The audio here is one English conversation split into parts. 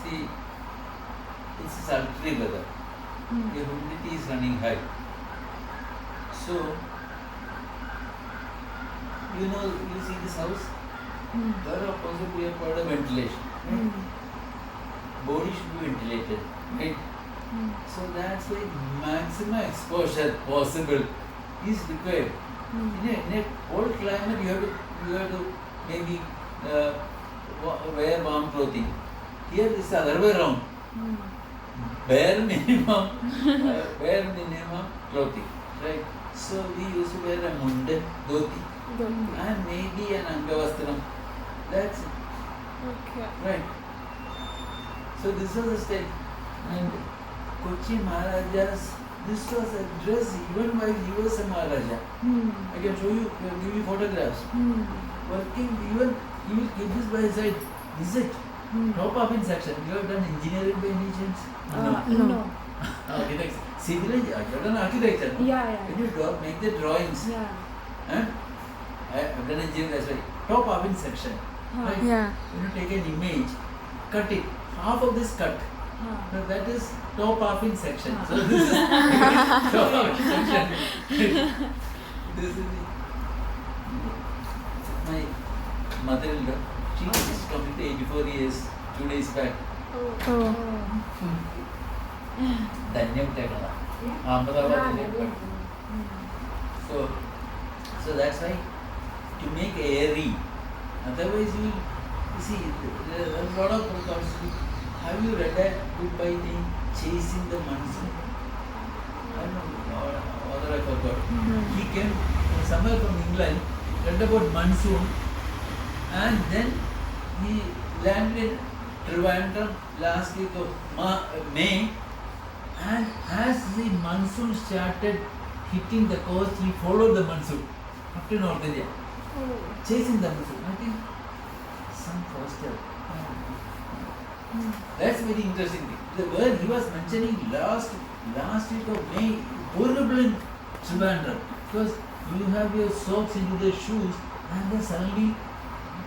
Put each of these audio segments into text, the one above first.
See, it's a sultry weather. The humidity is running high. So, you see this house? There are possibly a part of ventilation. Right? Body should be ventilated. Right? So that's why maximum exposure possible is required. In a cold climate, you have to maybe wear warm clothing. Here it's the other way around. Bare minimum clothing, right? So we used to wear a munda, dhoti, and maybe an angavastram. That's it. Okay. Right. So this was the state. And Kochi Maharajas, this was a dress even while he was a Maharaja. I can show you, give you photographs. Working, even he will keep this by his side. This is it. Top up in section. You have done engineering by any chance? No. Architects. Civil engineer. You have done architecture. No? Yeah. When you make the drawings. Yeah. I have done engineering as well. Top up in section. Right? Yeah. When you take an image, cut it. Half of this cut. Now that is top half in section. So this is top half in section. This is my mother-in-law. She just completed 84 years 2 days back. Dhanyam Ahmedabad. So that's why to make airy. Otherwise you see there are a lot of programs. Have you read a book by name Chasing the Monsoon? I don't know whether I forgot. He came somewhere from England, read about monsoon, and then he landed in Trivandrum last week of May, and as the monsoon started hitting the coast, he followed the monsoon up to North India. Chasing the monsoon. I think some Foster. That's very interesting. The word he was mentioning last week of May, horrible in Trivandrum, because you have your socks into the shoes, and then suddenly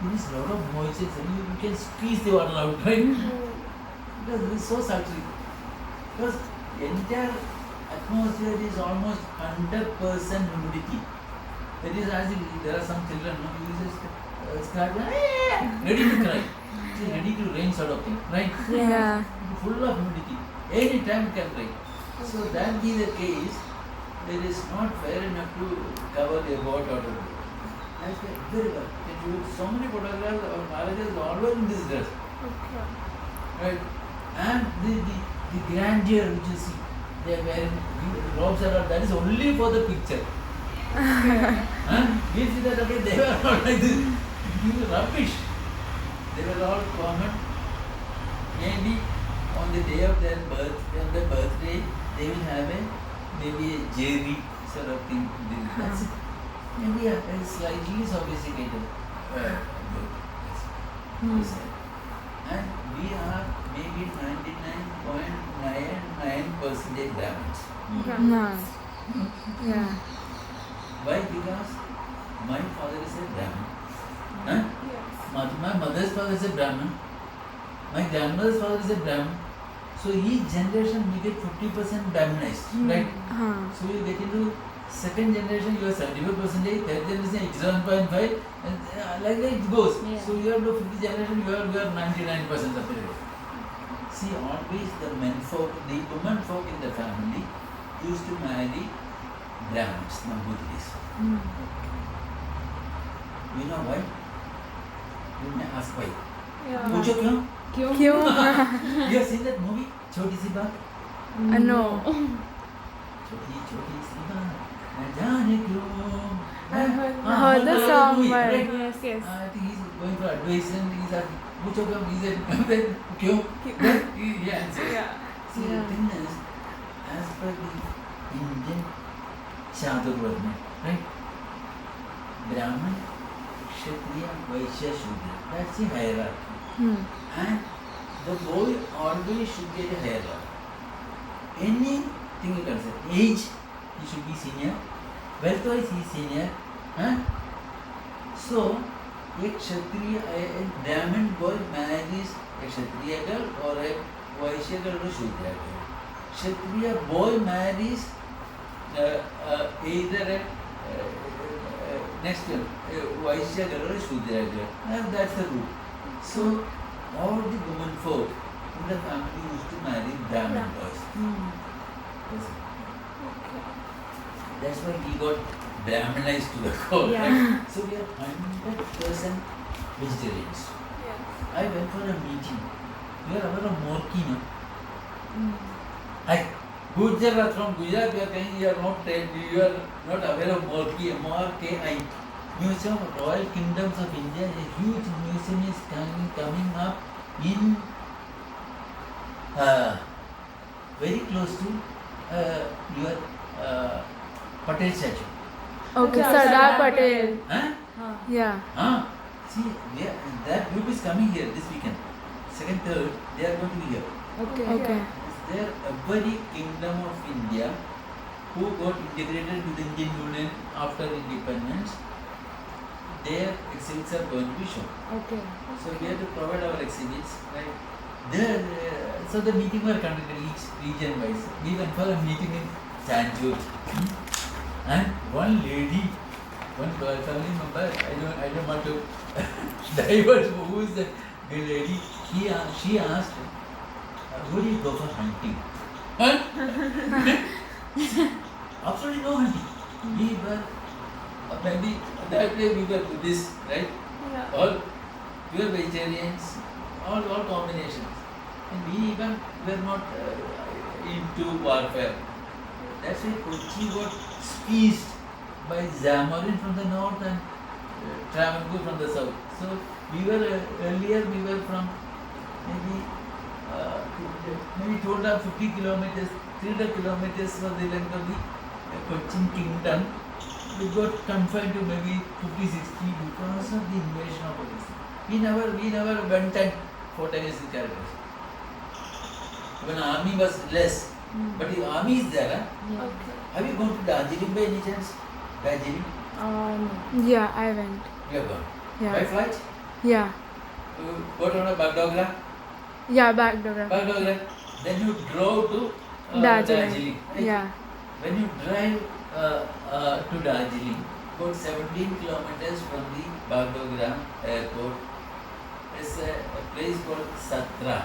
there is a lot of moisture, and you can squeeze the water out, right? Because it is so sultry. Because the entire atmosphere is almost 100% humidity. That is, as if there are some children, you just start ready to cry. It's ready to rain sort of thing, right? Yeah. Full of humidity. Any time it can rain. So that be the case, it is not fair enough to cover the boat out of it. That's very well. So many photographs of Maharajas are always in this dress. Right? And the grandeur which you see, they are wearing robes and all, that is only for the picture. We see that okay, they were not like this. This is rubbish. They were all common. Maybe on the day of their birthday, they will have maybe a jerry sort of thing. That's it. Maybe a slightly sophisticated look. And we are maybe 99.99% Brahmins. No. Yeah. Why? Because my father is a Brahmin. My mother's father is a Brahmin. My grandmother's father is a Brahmin. So each generation we get 50% Brahminized, right? So you get into second generation, you are 75%, third generation 87.5, and like that it goes. Yeah. So you have to 50th generation, you are 99% of it. See, always the women folk in the family used to marry Brahmins, Nambutiris. You know why? You may ask why. पूछो क्यों? Kyun? You have seen that movie, छोटी सी बात? No. छोटी सी बात, न जाने क्यों. I heard the song, but right? Yes. I think he's going for advice and he's asking, पूछो क्यों? He said, क्यों? Then he answers. See, the thing is, as per the Indian Chaturvarna, right? Brahman, Kshatriya, Vaishya, Shudra. That's the hierarchy. And the boy always should get a hierarchy. Anything you can say. Age, he should be senior. Wealth-wise, he is senior. So, a Kshatriya, a Brahmin boy marries a Kshatriya girl or a Vaishya girl or Shudra girl. Kshatriya boy marries either a next one, a Vaishya girl or a Shudra girl. And that's the rule. So all the women folk in the family used to marry Brahmin boys. Yes. Okay. That's why we got Brahmanized to the core. Yeah. Right? So we are 100% vegetarians. Yes. I went for a meeting. You are aware of Morki, no? Gujarat, from Gujarat, you are saying you are not aware of Morki, M-O-R-K-I. Museum of Royal Kingdoms of India, a huge museum is coming up in very close to your Patel statue. Okay, Yeah, Sardar Sardar Patel. Huh? Yeah. See, that group is coming here this weekend. Second, third, they are going to be here. Okay. Okay. There every kingdom of India who got integrated to the Indian Union after independence, their exhibits are going to be shown. Okay. So we have to provide our exhibits, right? There, so the meeting were conducted each region wise. We went for a meeting in Tanjore, and one lady, one family member, I don't want to divulge who is the lady. She asked, "Who do you go for hunting?" Huh? Absolutely no hunting. We were maybe that way we were Buddhists, right? Yeah. All pure vegetarians, all combinations. And we even were not into warfare. That's why Kochi got squeezed by Zamorin from the north and Travancore from the south. So we were earlier from maybe 250 kilometers, 300 kilometers was the length of the Cochin kingdom. We got confined to maybe 50, 60 because of the invasion of Pakistan. We never went and fought against the terrorists. When army was less, but the army is there. Huh? Okay. Have you gone to Darjeeling by any chance? Darjeeling? Yeah, I went. You have gone. By Yeah. flight? Yeah. Got on a Bagdogra? Yeah, Bagdogra. Bagdogra. Then you drove to Darjeeling. right? Yeah. When you drive to Darjeeling, about 17 kilometers from the Bagdogra airport, is a place called Satra.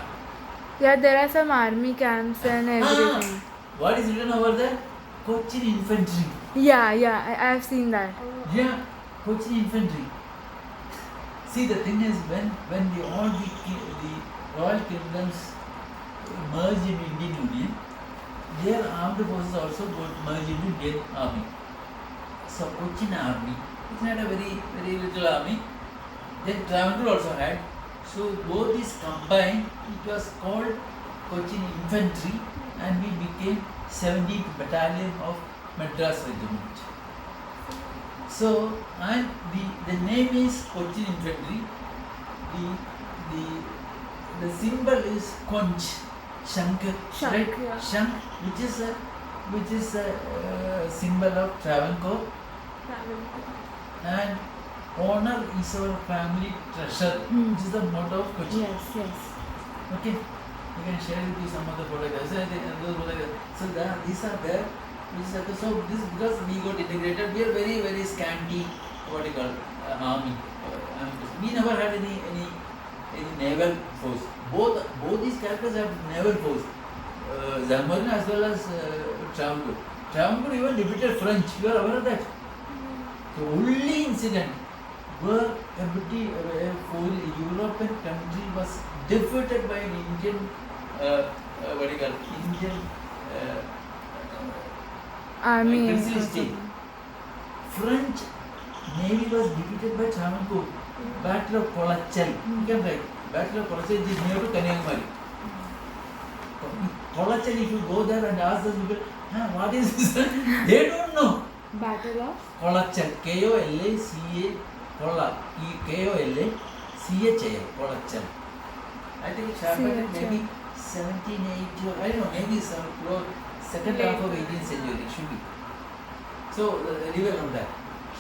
Yeah, there are some army camps and everything. What is written over there? Cochin Infantry. Yeah, I have seen that. Yeah, Cochin Infantry. See, the thing is, when all the royal kingdoms merged in Indian Union, their armed forces also got merged into Indian army. So Cochin army, it's not a very little army. Then Travancore also had. So both these combined, it was called Cochin Infantry, and we became 17th Battalion of Madras Regiment. So, and the name is Cochin Infantry. The symbol is Conch, Shank, Shank, right? yeah. Shank, which is a symbol of Travancore, and honor is our family treasure, which is the motto of Cochin. Yes. Okay, you can share with you some of the photographs. So these are there. So this, because we got integrated, we are very scanty. What you call army. We never had any naval force. Both these characters have naval force. Zamorin as well as Travancore. Travancore even defeated French. You are aware of that? The only incident where a European country was defeated by an Indian, Indian Army. princely state. French navy was defeated by Travancore. Battle of Kolachal. You can write. Battle of Kolachal is near to Kanyakumari. Kolachal, if you go there and ask the people, what is this? They don't know. Battle of? Kolachal, K-O-L-A-C-A, Kola, K-O-L-A-C-H-A-L, Kolachal. I think it happened in maybe 1780 or I don't know, maybe second half of 18th century, it should be. So, river on that.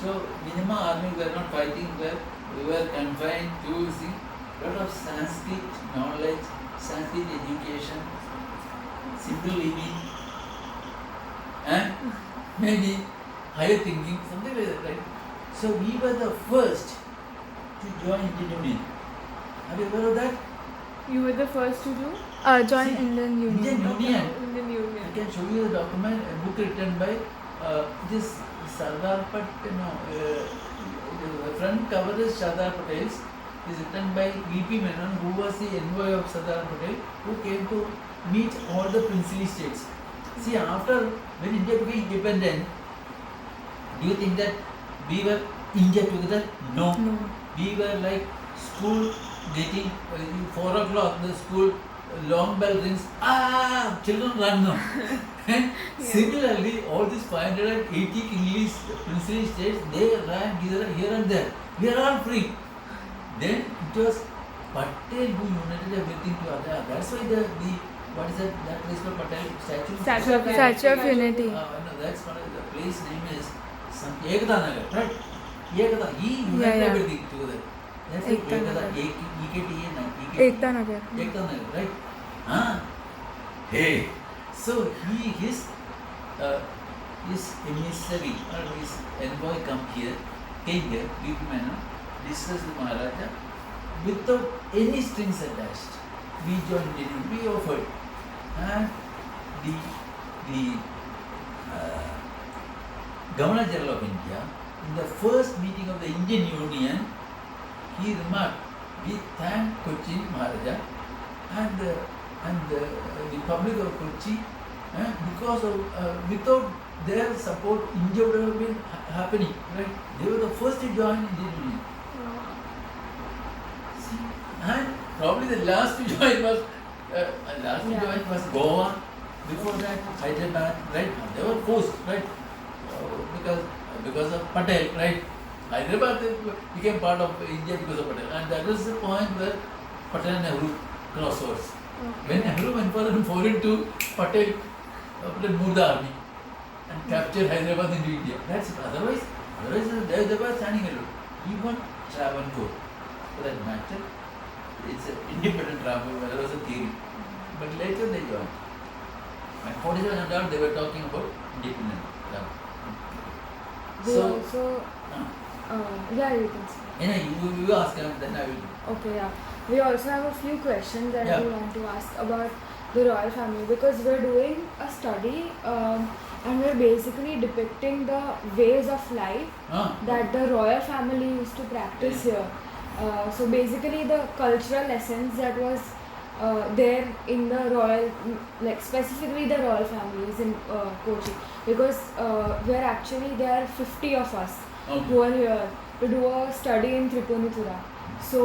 So, Minima army were not fighting where we were confined to see lot of Sanskrit knowledge, Sanskrit education, simple living, and maybe higher thinking, something like that, right? So we were the first to join Indian Union. Are you aware of that? You were the first to do Join See, Indian Union. Indian Union. Indian I Union. can show you the document, a book written by this Sardar Patel. No, the front cover is Sardar Patel's. It is written by V.P. Menon, who was the envoy of Sardar Patel, who came to meet all the princely states. See, after when India became independent, do you think that we were India together? No. No. We were like school getting 4 o'clock, the school long bell rings, children run now. And similarly, all these 580 English princely states, they ran here and there. We are all free. Then it was Patel who united everything together. That's why the what is that place called Patel statue? Statue of Unity. No, that's not the place name is some Ekta Nagar, right? Ekta, he united Yeah. everything together. That's it, Ekta Ekta, Nagar. EKTA, Ekta Nagar. Ekta Nagar, right? Hey, so his emissary or his envoy came here, V.P. Menon, discussed with Maharaja without any strings attached. We joined in, we offered. And the Governor General of India, in the first meeting of the Indian Union, he remarked, we thank Kochi Maharaja and the public of Kochi because of without their support, India would have been happening, right? They were the first to join Indian Union. See, and probably the last to join was Goa. Before that, Hyderabad, right? They were forced, right? Because of Patel, right? Hyderabad became part of India because of Patel, and that was the point where Patel and Nehru crossed swords. When Nehru went for a foreign to Patel moved the army and captured Hyderabad into India. That's it. Otherwise they were standing alone. Even Travancore, for that matter, it's an independent Travancore. There was a theory, but later they joined. And 47 and all, they were talking about independent Travancore. We So, also, yeah, you can say. you ask them, then I will. Okay, yeah. We also have a few questions that Yeah. we want to ask about the royal family because we're doing a study and we're basically depicting the ways of life that the royal family used to practice here. So basically the cultural essence that was there in the royal, like specifically the royal families in Kochi, because there are 50 of us who are here to do a study in Tripunithura. So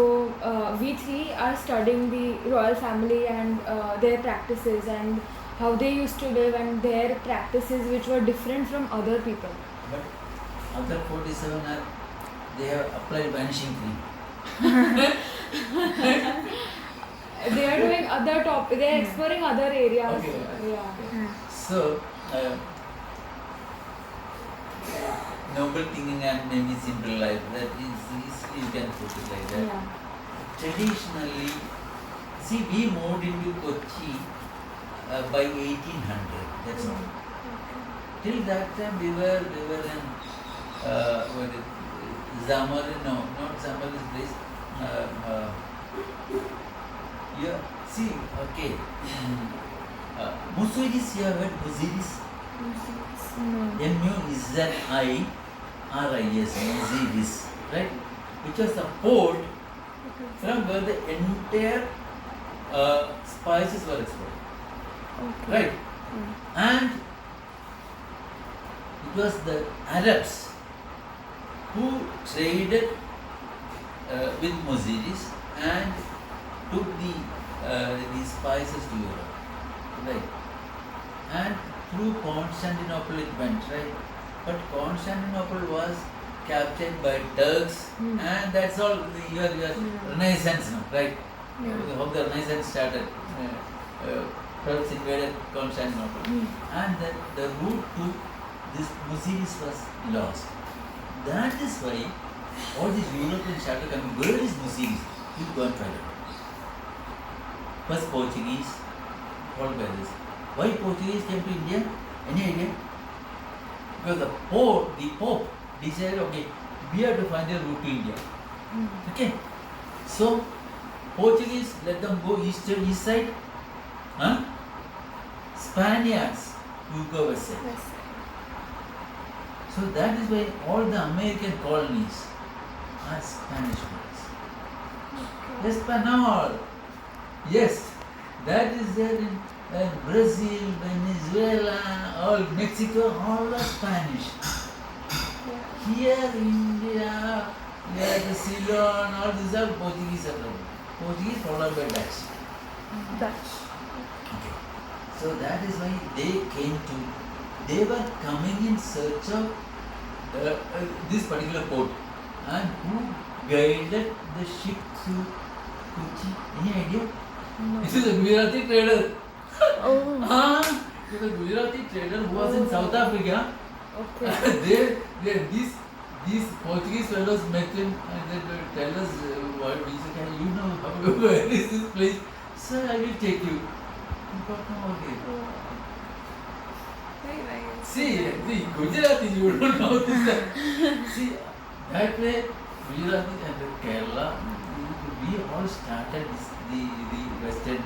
we three are studying the royal family and their practices and how they used to live and their practices which were different from other people. But other 47 they have applied vanishing cream. They are doing other topics, they are exploring other areas. Okay. Yeah. So, noble thinking and maybe simple life, that is you can put it like that. Yeah. Traditionally, see, we moved into Kochi by 1800, that's all. Till that time we were in Zamari, no, not Zamari's place. Yeah, see, okay. Muziris, you have heard Muziris? No. M-U-Z-I-R-I-S, Muziris, right? Which was the port from where the entire spices were exported, Okay. right? And it was the Arabs who traded with Muziris and took the spices to Europe, right? And through Constantinople it went, right? But Constantinople was captured by Turks, and that's all your Renaissance now, right? How the Renaissance started. Turks invaded Constantinople, and the route to this Muziris was lost. That is why all these Europeans started coming. Where is Muslims? You go and find out. First Portuguese, followed by this. Why Portuguese came to India? Any idea? Because the Pope decided, okay, we have to find a route to India. Okay. So Portuguese let them go east side. Huh? Spaniards you go west side. Yes. So that is why all the American colonies are Spanish ones. Espanol. Yes, that is there in Brazil, Venezuela, all Mexico, all are Spanish. Here India, the Ceylon, all these are Portuguese. Portuguese followed by Dutch. Dutch. Okay. So that is why they were coming in search of this particular port. And who guided the ship to Kochi? Any idea? No. This is a Gujarati trader. Oh. This is a Gujarati trader who was in South Africa. Okay. These Portuguese fellows met him and they tell us what we said, you know where is this place? Sir, I will take you. He got no idea. Very nice. See, the Gujarati, you don't know this. See, that way, Gujarati and Kerala, we all started the Western,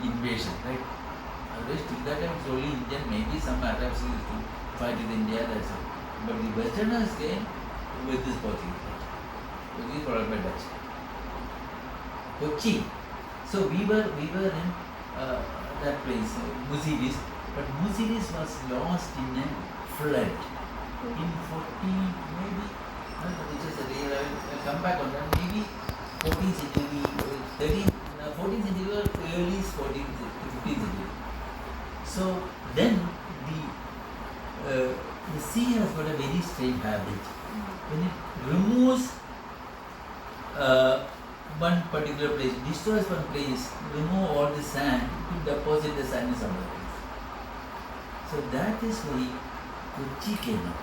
invasion, right? Otherwise, till that time, it's only Indian, maybe some Arabs used to fight with India, that's it. But the Westerners came with this Portuguese. Portuguese followed by Dutch. Kochi. So we were in that place, Muziris, but Muziris was lost in a flood in 14, maybe, which is a real, I'll come back on that, maybe 14th century, 14th century or early 14th, 15th century. So then the sea has got a very strange habit. When it removes one particular place, destroys one place, remove all the sand, it will deposit the sand in some other place. So that is why Kochi came up.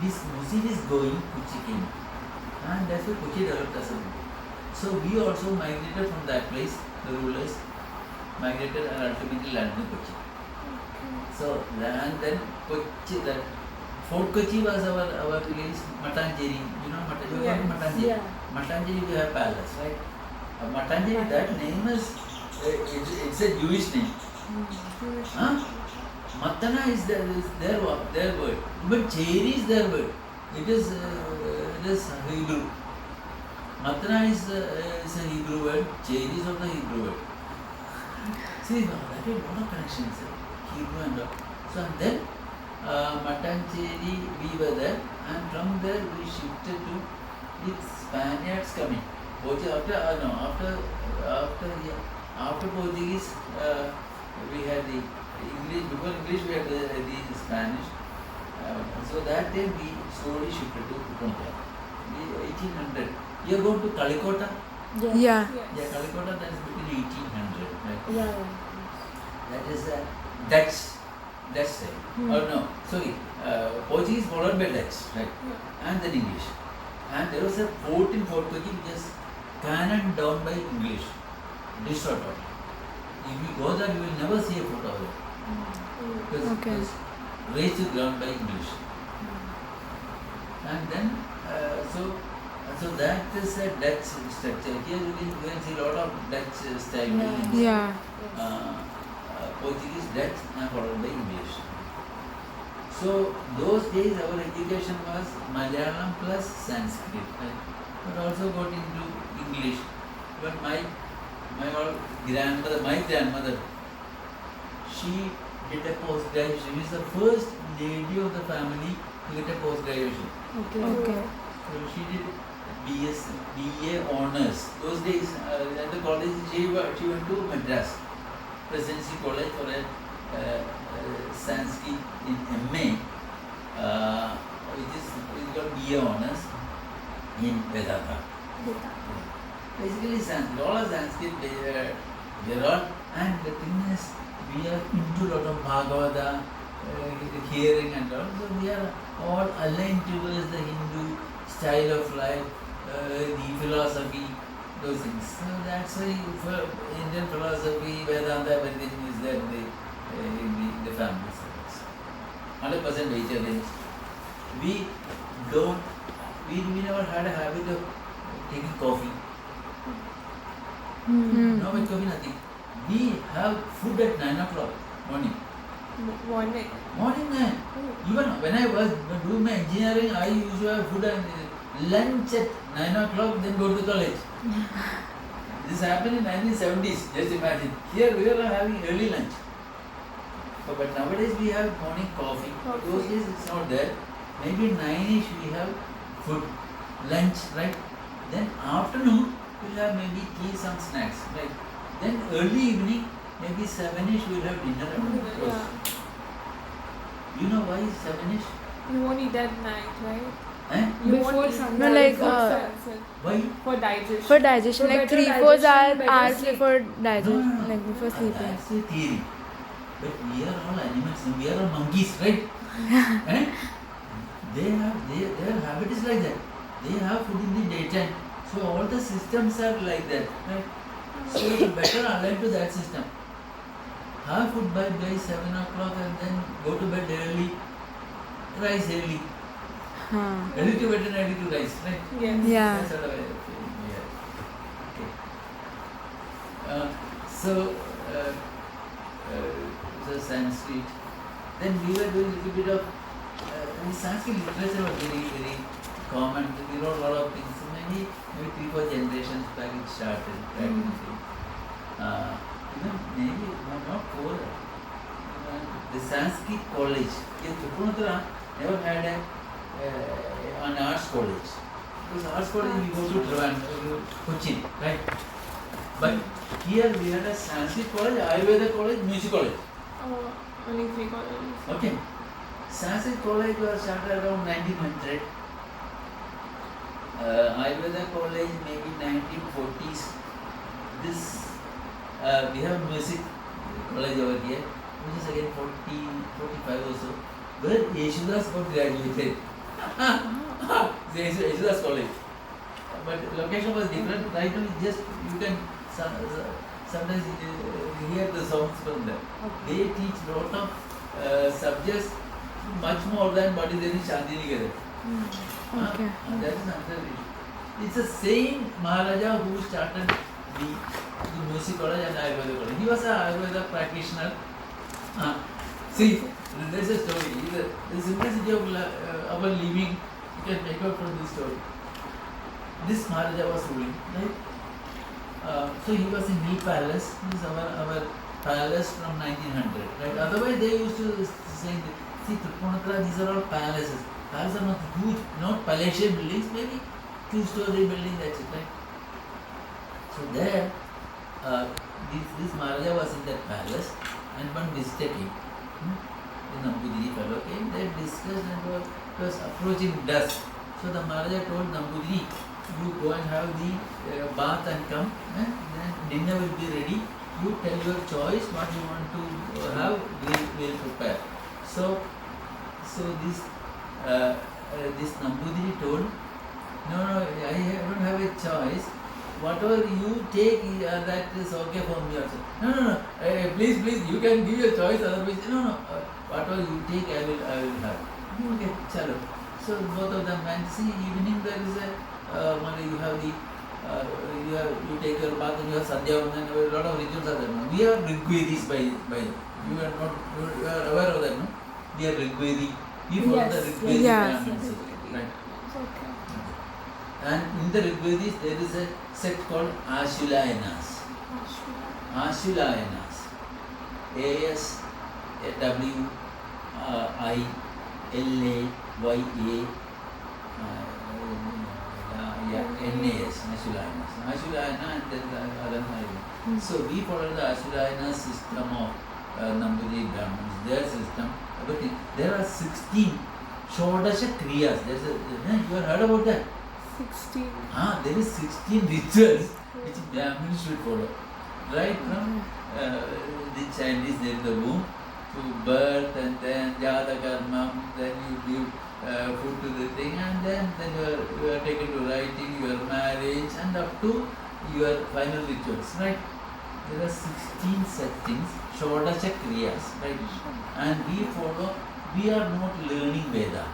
This Musil is going, Kochi came up. And that's why Kochi developed as a route. So we also migrated from that place, the rulers migrated and ultimately landed in Kochi. So and then Kochi, that Fort Kochi was our village, Matanjeri. You know Matanjeri? Yes. Matanjeri. Yeah. Matanjeri we have palace, right? Matanjeri, that name is, it's a Jewish name. Huh? Matana is their word. But Cheri is their word. It is Hebrew. Matana is a Hebrew word. Cheri is also a Hebrew word. See, that is one of connections. Hebrew and all. So and then Matanjeri we were there, and from there we shifted to with Spaniards coming. After Portuguese, we had the English. Before English, we had the Spanish. So that day we slowly shifted to Punjab. 1800. You are going to Kalikota? Yeah. Yeah, Kalikota. That is between 1800. Right? Yeah. That is Dutch side. Or no, sorry, Portuguese followed by Dutch, right? And then English. And there was a fort in Fort Kochi which is cannoned down by English, destroyed all. If you go there, you will never see a fort over there. Because Okay. it was razed to the ground by English. And then, so that is a Dutch structure. Here you can see a lot of Dutch style buildings. Yeah. Portuguese, Dutch, and followed by English. So those days our education was Malayalam plus Sanskrit, right? But also got into English. But my grandmother, she did a post-graduation. She is the first lady of the family to get a post-graduation. Okay. So she did BA honors. Those days at the college she went to Madras, Presidency College for a Sanskrit in MA, which is called BA honors in Vedanta. Basically Sanskrit, all are Sanskrit, they are all, and the thing is, we are into a lot of Bhagavata, hearing and all, so we are all aligned towards the Hindu style of life, the philosophy, those things. So that's why for Indian philosophy, Vedanta, everything is there in the family. 100% vegetarians. We never had a habit of taking coffee. No with coffee, nothing. We have food at 9 o'clock morning. Morning. Morning, even when I was doing my engineering, I used to have food and lunch at 9 o'clock, then go to college. This happened in 1970s, just imagine. Here we are having early lunch. But nowadays we have morning coffee. Those days it's not there. Maybe 9ish we have food, lunch, right? Then afternoon we'll have maybe tea, some snacks, right? Then early evening, maybe 7ish we'll have dinner. Yeah. You know why 7ish? You won't eat at night, right? You Before won't eat sunset. no, like, sunset. Why? For digestion. For digestion, For like better 3-4 digestion, better hours sleep. before No, digestion, no, no. like before sleeping. That's a theory. But we are all animals, we are all monkeys, right? Their habit is like that. They have food in the daytime. So all the systems are like that, right? So you better align to that system. Have food by 7 o'clock and then go to bed early. Rise early. Early to bed and early to rise, right? Yes. Yeah. That's sort of a feeling we have. Okay. So Sanskrit. Then we were doing a little bit of Sanskrit literature was very, very common. We wrote a lot of things. So maybe 3-4 generations back it started. Practically. Even maybe not 4. The Sanskrit college. Tripunithura never had an arts college. Because arts college we go to Trivandrum, Cochin, right? But here we had a Sanskrit college, Ayurveda college, music college. Only 3 colleges. Okay. Sanskrit college was started around 1900. Ayurveda college maybe 1940s. This we have music college over here, which is again 45 or so, where Yeshudas got graduated. Yeshudas college. But location was different. Right now, just you can sometimes hear the songs from them. They teach lot of subjects much more than what is there in Shantiniketan. Okay. That is another issue. It's the same Maharaja who started the music college and Ayurveda college. He was an Ayurveda practitioner. See, there's a story. The simplicity of our living, you can take out from this story. This Maharaja was ruling, right? So he was in Hill Palace. This is our palace from 1900, right? Otherwise they used to say, see, Tripunithura, these are all palaces. Palaces are not huge, not palatial buildings, maybe 2-story building, that's it, right? So there, this Maharaja was in that palace, and one visitor came. The Nambudiri fellow came, they discussed and it was approaching dusk. So the Maharaja told Nambudiri, you go and have the bath and come, and then dinner will be ready. You tell your choice what you want to have, we'll prepare. So this Nambudiri told, no, I don't have a choice. Whatever you take, that is okay for me also. No, please, you can give your choice. Otherwise, no, whatever you take, I will have. Okay, chalo. So both of them went. See, evening there is a you have the you take your bath and you have Sandhya, and then a lot of rituals are there. We are Rigvedis by you are not you are aware of that, no? We are Rigvedi. We follow the Rigvedic commandments, right? Okay. And in the Rigvedis there is a sect called Ashulayanas. Ashulayanas. NAS, Ashulayanas. Ashulayana and then the other Ashulayanas. So we follow the Ashulayana system of Nambudiri Brahmins, their system. But there are 16 Shodasha Kriyas. You have heard about that? 16. There is 16 rituals which Brahmins should follow. Right from the child is there in the womb, to to birth, and then Jata Karma, then you give food to the thing, and then you are taken to writing, your marriage, and up to your final rituals, right? There are 16 such things, Shodasha Kriyas, right? And we are not learning Veda.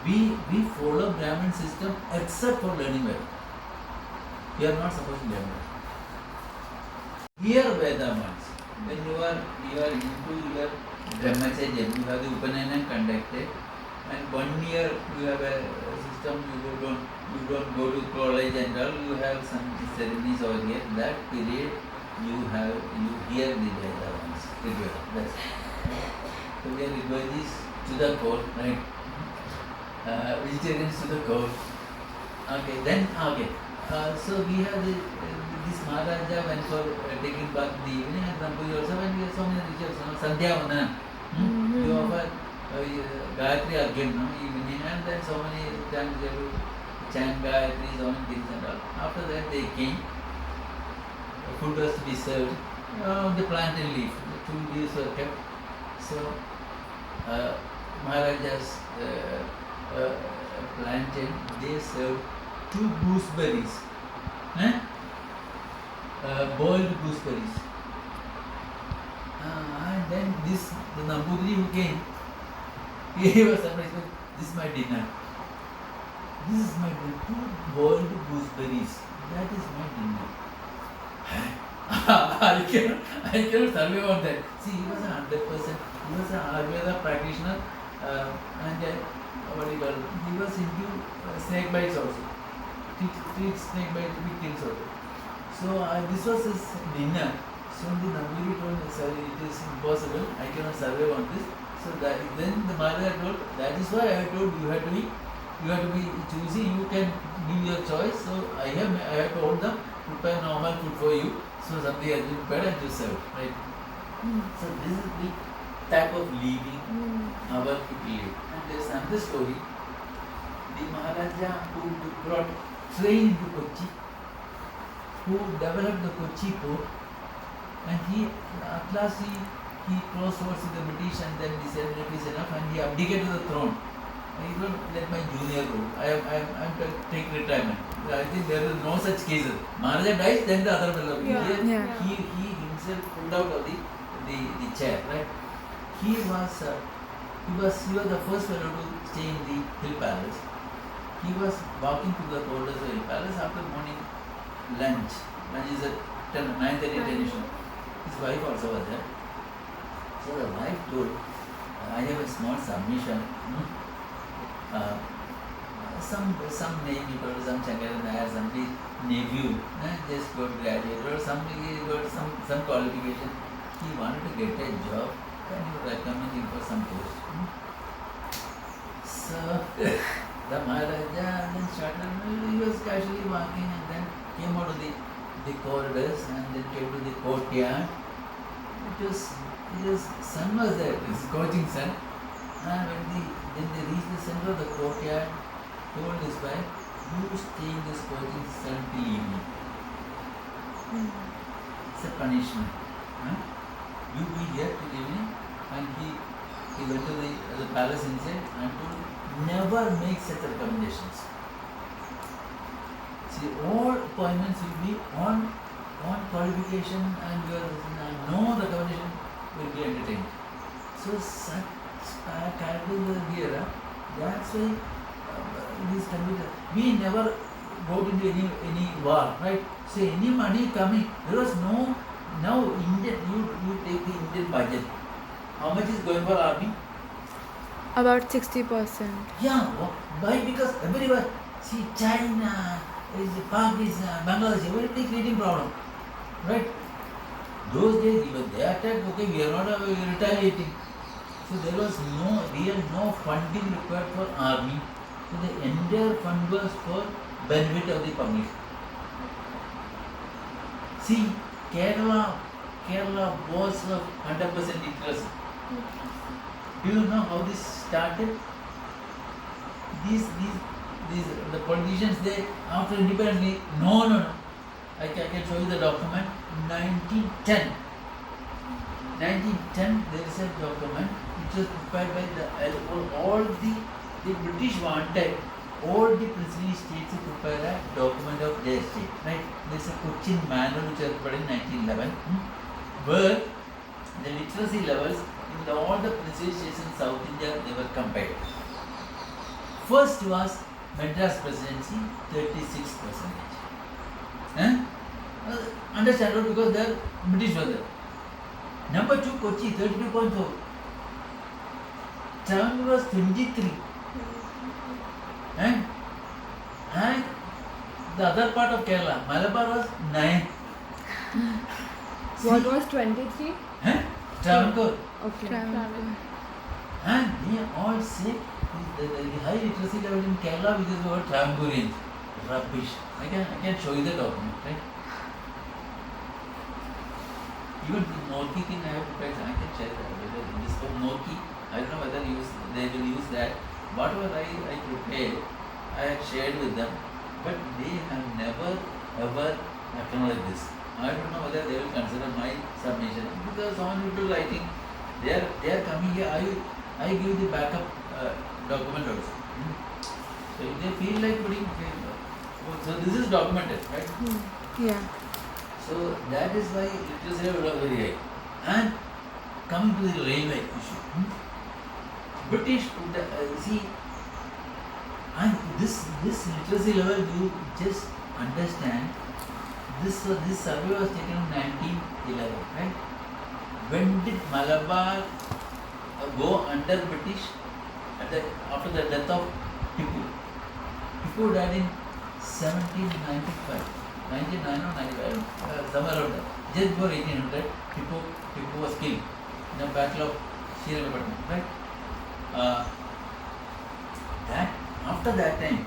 We follow Brahmin system except for learning Veda. We are not supposed to learn Veda. Hear Veda once. When you are into your Brahmacharya, you have the Upanayana conducted, and 1 year you have a system, you don't go to college and all, you have some ceremonies over here. That period you hear the Veda once. That's so we are Rigvedis to the core, right? Vegetarians to the core. So we have this Maharaja went for taking bath in the evening, and Rambhuji also went. We have so many rituals, Sandhya Vandana. You offer Gayatri Argyan, evening, and then so many times they will chant Gayatri, so many things and all. After that they came, food was to be served, the plantain leaf, the 2 leaves were kept. So Maharaja's plantain, they served 2 gooseberries, boiled gooseberries. And then the Nambudri who came, he was surprised, this is my dinner. This is my dinner, 2 boiled gooseberries. That is my dinner. I cannot survive on that. See, he was 100%. He was an Ayurveda practitioner, and he was into snake bites also. Treat snake bite victims also. So this was his dinner. So the Namburi told me, sorry, it is impossible. I cannot survive on this. So then the Maharaja told, that is why I told you have to be choosy. You can give your choice. So I have told them, prepare normal food for you. So something has been prepared and you serve, right? So this is the type of living our people live. And there is another story. The Maharaja who trained to Kochi, who developed the Kochi port, and at last he crossed swords with the British, and then decided it is enough, and he abdicated the throne. He told, let my junior rule. I am to take retirement. I think there is no such cases. Maharaja dies, then the other fellow. He himself pulled out of the chair, right? He was the first fellow to stay in the Hill Palace. He was walking to the corridors of the Hill Palace after morning lunch. Lunch is at 9:30 10. His wife also was there. So the wife told, I have a small submission. Some name he told, some Shankaran Nair, somebody nephew, just got graduated, or somebody got some qualification. He wanted to get a job. Can you recommend him for some post? So the Maharaja then started, he was casually walking, and then came out of the corridors, and then came to the courtyard. His son was there, his coaching son. And when they reached the center of the courtyard, told his wife, you stay in this coaching son till evening. It's a punishment. You be here till evening. And he went to the palace inside and told, never make such recommendations. See, all appointments will be on qualification, and your no recommendation will be entertained. So such characters were here. That's why these convicted. We never got into any war, right? So any money coming, there was no. Now Indian, you take the Indian budget. How much is going for army? About 60%. Yeah, why? Because everywhere. See, China, Pakistan, Bangladesh, everybody creating problem, right? Those days, even they attacked, okay, we are not retaliating. So there was no funding required for army. So the entire fund was for benefit of the public. See, Kerala was of 100% interest. Do you know how this started? The politicians, they after independence, no. I can show you the document. 1910. 1910 there is a document which was prepared by all the British wanted all the princely states to prepare a document of their state. Right? There is a Cochin manual which was prepared in 1911 where the literacy levels in all the princely states in South India they were compared. First was Madras Presidency, 36%. Understandable because the British were there. Number 2, Kochi, 32.4. Travancore was 23. And the other part of Kerala, Malabar was 9. What was 23? Travancore. Okay. Travel. And they all say the high literacy level in Kerala which is about Travancoreans. Rubbish. I can show you the document, right? Even Norki thing I have prepared, I can share that. Whether this for Norki, I don't know whether they will use that. Whatever I prepared, I have shared with them, but they have never ever acknowledged this. I don't know whether they will consider my submission because someone will be writing. They are coming here. I give the backup document also. So if they feel like putting, so this is documented, right? Yeah. So that is why literacy level was very high. And coming to the railway issue, British see, and this literacy level you just understand. This survey was taken in 1911, right? When did Malabar go under British? After the death of Tipu. Tipu died in 1795, 99 or 95, somewhere around there. Just before 1800, Tipu was killed in the Battle of Srirangapatnam, right? After that time,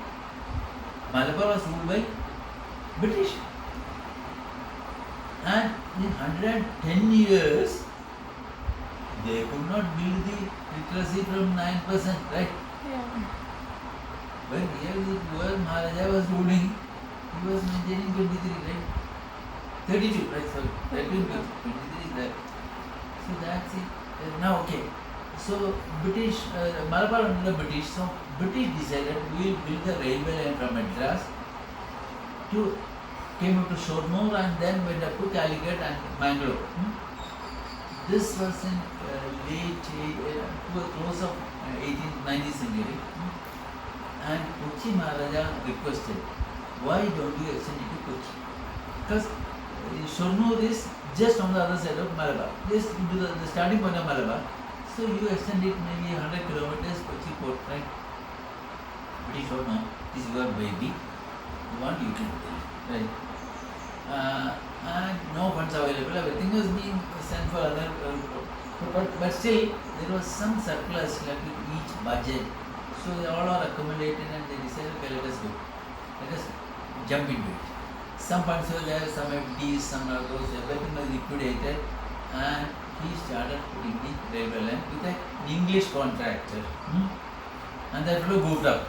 Malabar was ruled by British. And in 110 years, they could not build the literacy from 9%, right? Yeah. When here Maharaja was ruling, he was maintaining 23, right? 32, right? Sorry, 23 is there. So that's it. Now, okay. So British, Malabar under the British, so British decided we will build the railway line from Madras to came up to Shornur and then went up to Calicut and Mangalore. This was in close of 19th century. And Kochi Maharaja requested, why don't you extend it to Kochi? Because Shornur is just on the other side of Malabar, just into the starting point of Malabar. So you extend it maybe 100 kilometers Kochi port, right? British or no, this is your baby. You want, you can do it, right? And no funds available. Everything was being sent for other, but still there was some surplus left with each budget. So they all are accumulated and they decided, okay, let us go. Let us jump into it. Some funds were there, some FDs, some others, everything was liquidated, and he started putting the railway line with an English contractor. And that fellow moved up.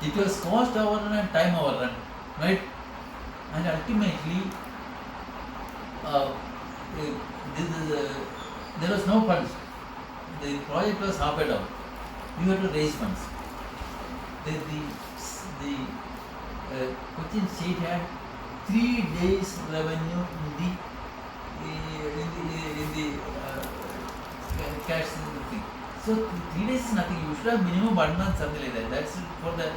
It was cost overrun and time overrun, right? And ultimately, there was no funds. The project was halfway down. You had to raise funds. The Cochin state had 3 days revenue in the cash thing. So 3 days is nothing. You should have minimum 1 month, something like that. That's for the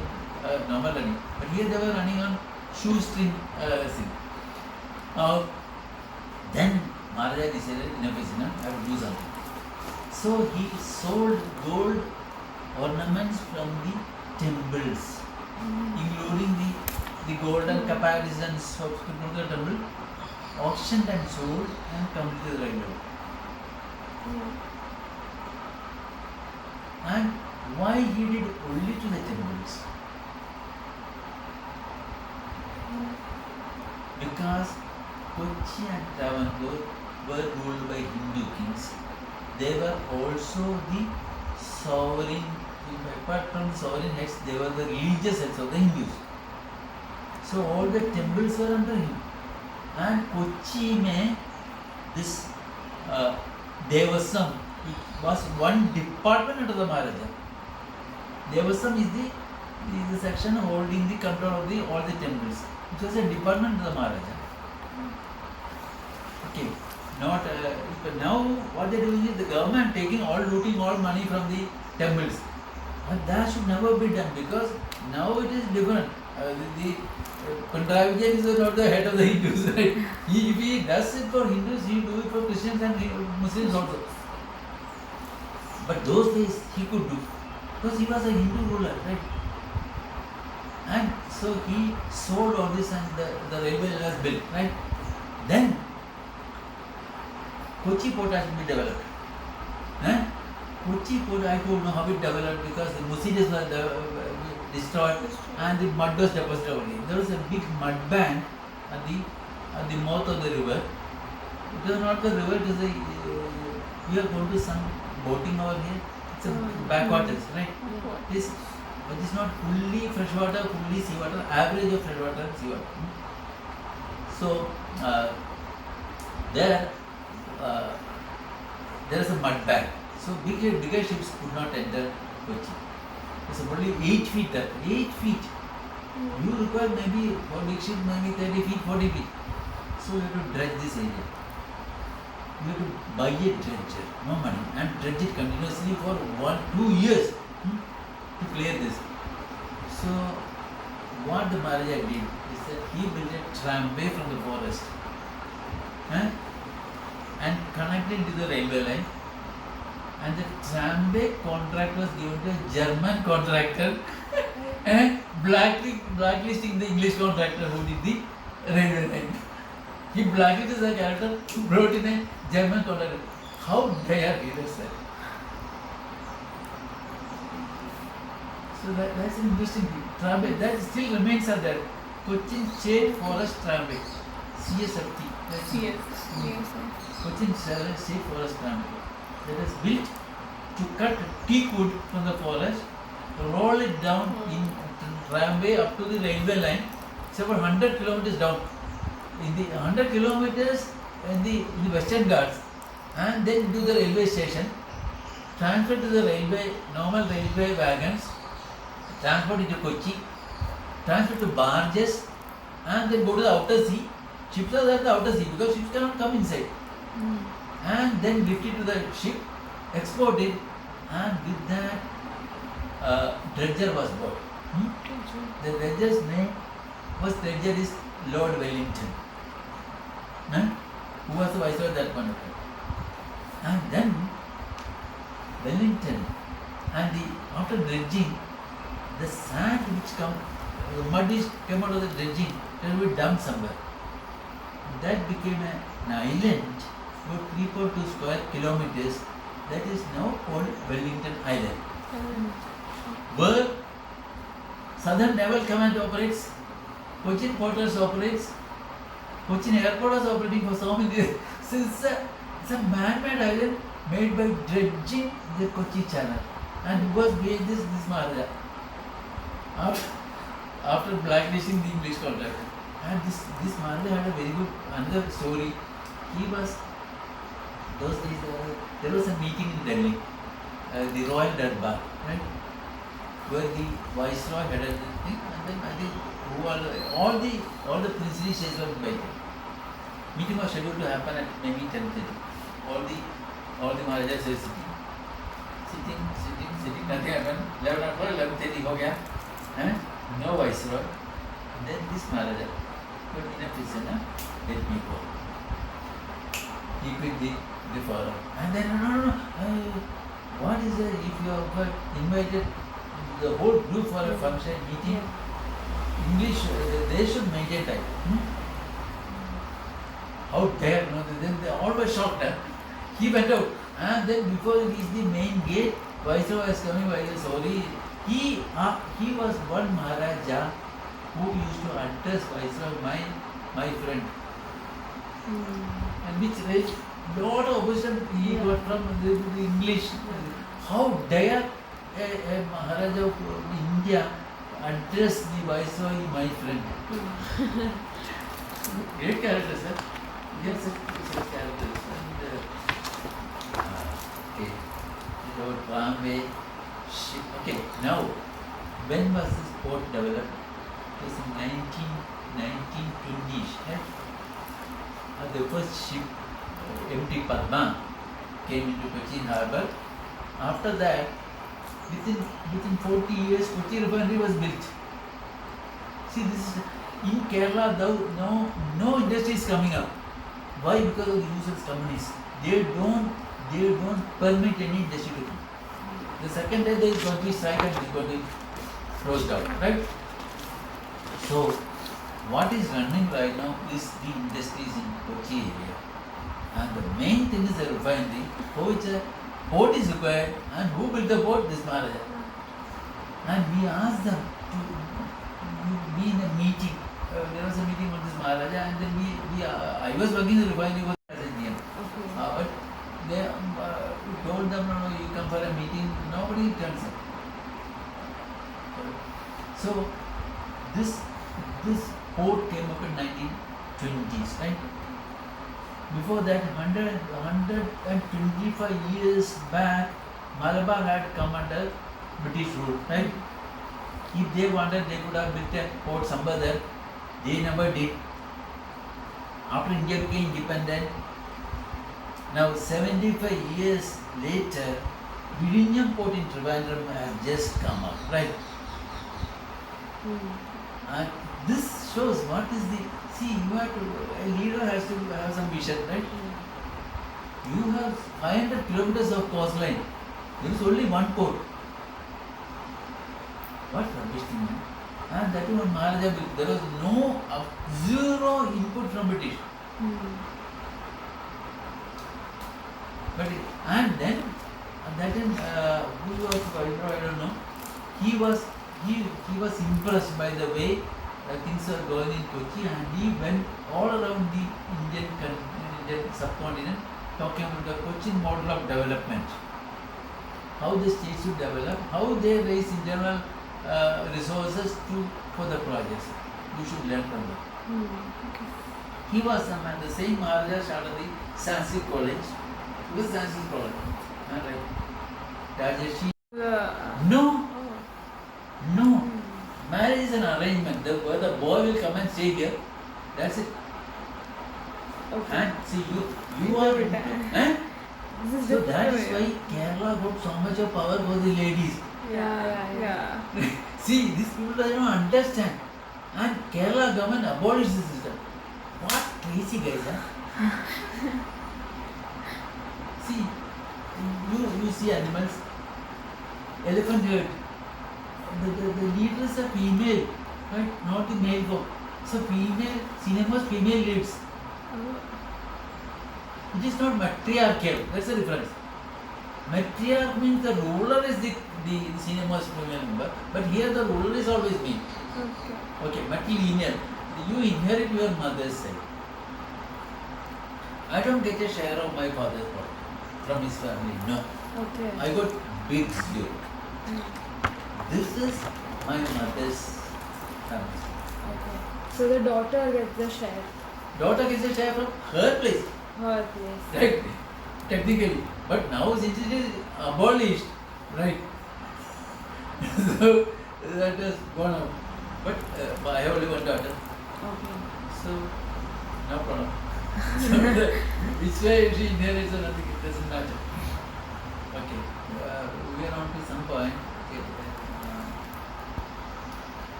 normal running. But here they were running on shoestring thing. Then Maharaja decided enough is enough, I have to do something. So he sold gold ornaments from the temples, including the golden caparisons of the temple, auctioned and sold and come to the railway. And why he did only to the temples? Because Kochi and Travancore were ruled by Hindu kings. They were also the sovereign, apart from sovereign heads, they were the religious heads of the Hindus. So all the temples were under him. And Kochi mein this Devasam, it was one department under the Maharaja. Devasam is the section holding the control of all the temples. It was a department under the Maharaja. Okay. Not but now what they are doing is the government taking looting all money from the temples. But that should never be done because now it is different. Pinarayi Vijayan is not the head of the Hindus, right? If he does it for Hindus, he will do it for Christians and Muslims also. But those days he could do because he was a Hindu ruler, right? And so he sold all this and the railway was built, right? Then Kochi port has been developed. Kochi port, I don't know how it developed because the Musidis were destroyed and the mud was deposited over here. There was a big mud bank at the mouth of the river. It was not the river, it was we are going to some boating over here. It's a backwaters, right? It is not fully freshwater, fully seawater, average of freshwater and seawater. So there is a mud bank. So bigger ships could not enter Kochi. It's only 8 feet depth. 8 feet. You require maybe for big ship maybe 30 feet, 40 feet. So you have to dredge this area. You have to buy a dredger, no money, and dredge it continuously for 1-2 years to clear this. So what the Maharaja did is that he built a tramway from the forest and connected to the railway line. And the tramway contract was given to a German contractor and blacklisting the English contractor who did the railway line. He blacklisted the character who brought in a German contractor. How dare he do that? So that's an interesting thing. Tramway, that still remains at that. Cochin State Forest Tramway. CSFT. Yes. Cochin State Forest Tramway. That is built to cut teak wood from the forest, roll it down in tramway up to the railway line. It's about 100 kilometers down. In the 100 kilometers in the Western Ghats, and then to the railway station, transfer to the normal railway wagons, transport it to Kochi, transfer to barges, and then go to the outer sea. Ships are at the outer sea because ships cannot come inside. And then lift it to the ship, export it, and with that dredger was bought. The dredger's name is Lord Wellington, who was the viceroy at that point of time. And then Wellington, and after dredging, the sand which the mud came out of the dredging, it will be dumped somewhere. That became an island. About 3.2 square kilometers, that is now called Wellington Island. Where Southern Naval Command operates, Cochin Porters operates, Cochin Airport was operating for so many years. So it's a man-made island made by dredging the Kochi Channel. And who was behind this Maharaja? After blacklisting the English contractor. And this Maharaja had a very good another story. He was those days there was a meeting in Delhi, the Royal Darbar, right? Where the Viceroy headed the thing, and then I think all the princely states were invited. Meeting was scheduled to happen at maybe 10:30. All the Maharajas were sitting, nothing happened. 11:30 ho gaya, no Viceroy. Then this Maharaja, but enough is enough, let me go. He quit the forum. And then, no, what is it if you have invited the whole group for a function, meeting, English, they should maintain time. How dare, then they all were shocked. He went out. And then before he reached the main gate, Viceroy was coming, sorry. He was one Maharaja who used to address Viceroy, my friend. And which raised lot of opposition he got from the English. How dare a Maharaja of India address the Viceroy, my friend? Great character, sir. Yes, such characters. And Okay. Road, tramway, ship. Okay, now, when was this port developed? It was in 1920s, right? The first ship, MT Padma, came into Cochin harbour. After that, within 40 years, Kochi refinery was built. See, this is in Kerala. No industry is coming up. Why? Because of the useless companies. They don't permit any industry to come. The second day there is going to be strike and it is going to be closed down, right? So, what is running right now is the industries in Kochi area. And the main thing is the refinery, for which a port is required. And who built the port? This Maharaja. And we asked them to be in a meeting. There was a meeting of this Maharaja, and then I was working in the refinery for SNDM. Okay. But they told them, no, you come for a meeting. Nobody turns up. So this port came up in 1920s, right? Before that, 125 years back, Malabar had come under British rule, right? If they wanted, they could have built a port somewhere there. They never did. After India became independent, now 75 years later, Vizhinjam port in Trivandrum has just come up, right? And this shows what is the, see, a leader has to have some vision, right? You have 500 kilometers of coastline. There is only one port. What rubbish thing, man? And that is when Maharaja built. There was zero input from British. But and then that time who was Viceroy, I don't know. He was impressed by the way things are going in Kochi, and he went all around the Indian subcontinent talking about the Cochin model of development. How the state should develop, how they raise internal resources for the projects. You should learn from that. He was the same Maharaja started the Sanskrit College. It was Sanskrit College. Right. Rajeshi. No. Marriage is an arrangement. The boy will come and stay here. That's it. Okay. And see, you are. This is So different. that is why Kerala got so much of power for the ladies. Yeah. See, these people don't understand. And Kerala government abolished the system. What crazy guys, huh? See, you see animals, elephant herd. The leaders are female, right? Not the male form. So cinemas female leads. It is not matriarchal. That's the difference. Matriarch means the ruler is the cinema's female member, but here the ruler is always male. Okay, matrilineal. You inherit your mother's side. I don't get a share of my father's property from his family. No. Okay. I got big zero. This is my mother's family. Okay. So the daughter gets the share. Daughter gets a share from her place. Her place. Right? Technically. But now since it is abolished, right? So that has gone out. But I have only one daughter. Okay. So no problem. So which way she inherits or nothing, it doesn't matter. Okay. We are on to some point. Okay.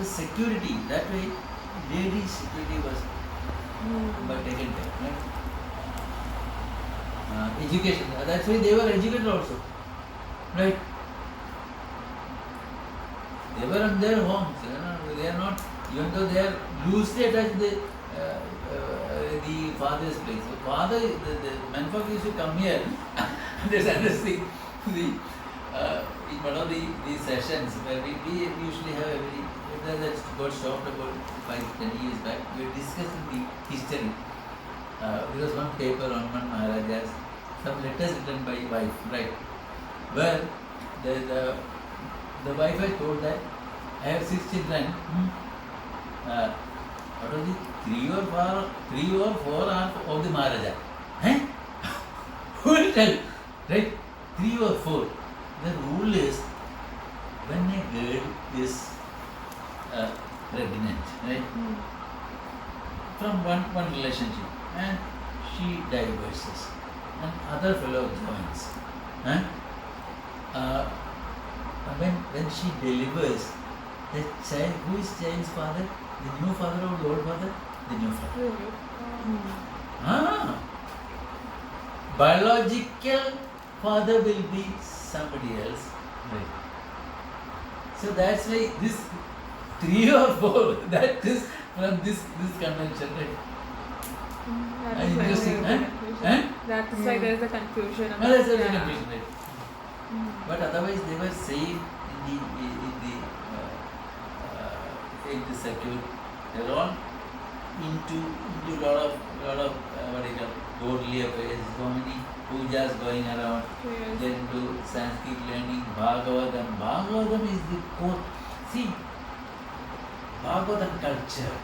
Security, that way ladies' security was taken care, right? Education, that's why they were educated also, right? They were in their homes, they are not, even though they are loosely attached to the father's place. So father, the menfolk used to come here and there's another thing, in one of the sessions where we usually have that got stopped about 5-10 years back, we were discussing the history. There was one paper on one Maharajas, some letters written by wife, right? Where the wife had told that I have 6 children. Out of the 3 or 4 are of the Maharaja. Who will tell? Right? 3 or 4. The rule is when a girl is pregnant, right? From one relationship and she divorces and other fellow joins. Huh? When she delivers, the child, who is child's father? The new father or the old father? The new father. Biological father will be somebody else. Right. So that's why this 3 or 4, that is from this convention, right? That is why Interesting, there is a huh? confusion. Huh? That is why there is a confusion. No, that's a Yeah. confusion, right? But otherwise they were safe in the circuit. They are all into lot of what you call godly affairs. So many pujas going around. Yes. Then do Sanskrit learning, Bhagavatam. Bhagavatam is the core. See, Bhagavatam culture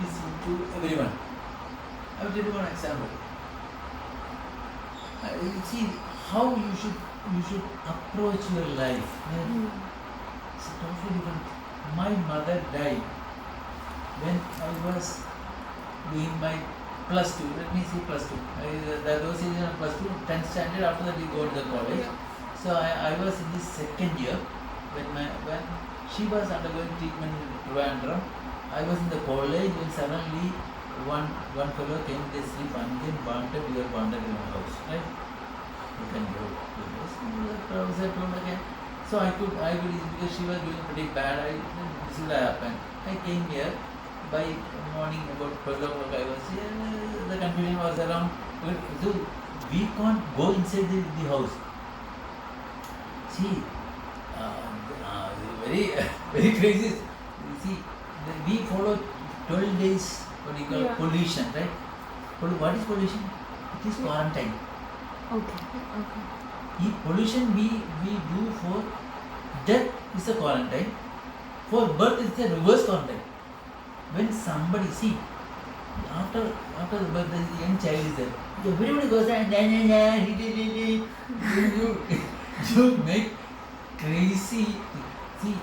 is into everyone. I will tell you one example. See how you should approach your life. It's totally different. My mother died when I was doing my plus 2. Let me see plus 2. Those days in plus 2, 10th standard. After that we go to the college. Yeah. So I was in the second year when she was undergoing treatment in Trivandrum. I was in the college when suddenly one fellow came to sleep and then wanted in my house, right? You can go to this. The professor told again. So I could because she was doing pretty bad. This would happen. I came here by morning about 12 o'clock. I was here. The confusion was around. So we can't go inside the house. See, very very crazy. See, we follow 12 days. What do you call Yeah. pollution, right? What is pollution? It is quarantine. Okay. Pollution we do for death is a quarantine. For birth is a reverse quarantine. When somebody after the birth the young child is there, everybody goes and you make crazy. See,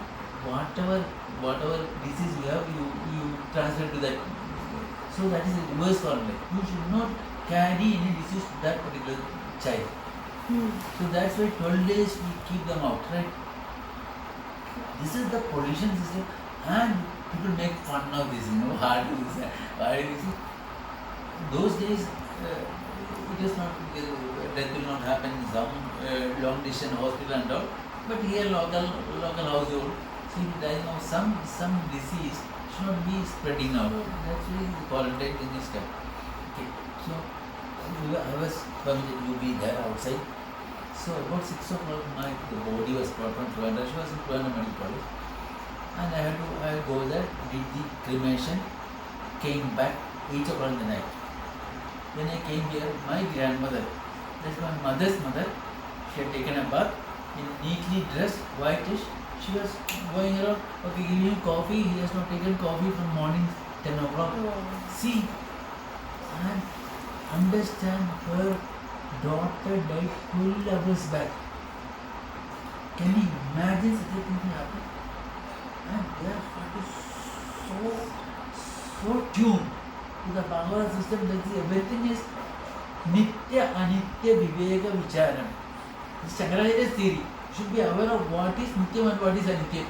whatever disease you have, you transfer to that. So that is a reverse quarantine. You should not carry any disease to that particular child. So that's why 12 days we keep them out, right? This is the pollution system, and people make fun of this, hard to this. Those days, it is not, death will not happen in some long distance hospital and all, but here local household, so if dying of some disease should not be spreading out. That's why the quarantine in this step. Okay, so I was permitted to be there outside. So about 6 o'clock night, the body was brought from Trivandrum. She was in Trivandrum Medical College, and I had to go there, did the cremation, came back 8 o'clock in the night. When I came here, my grandmother, that's my mother's mother, she had taken a bath, neatly dressed, whitish. She was going around, okay, give him coffee. He has not taken coffee from morning 10 o'clock. See, and understand, her daughter died 12 hours back. Can you imagine such a thing happen? And their heart is so tuned to the power system that everything is Nitya Anitya Viveka Vicharam. This Shankaracharya's theory. You should be aware of what is Nitya and what is Anitya.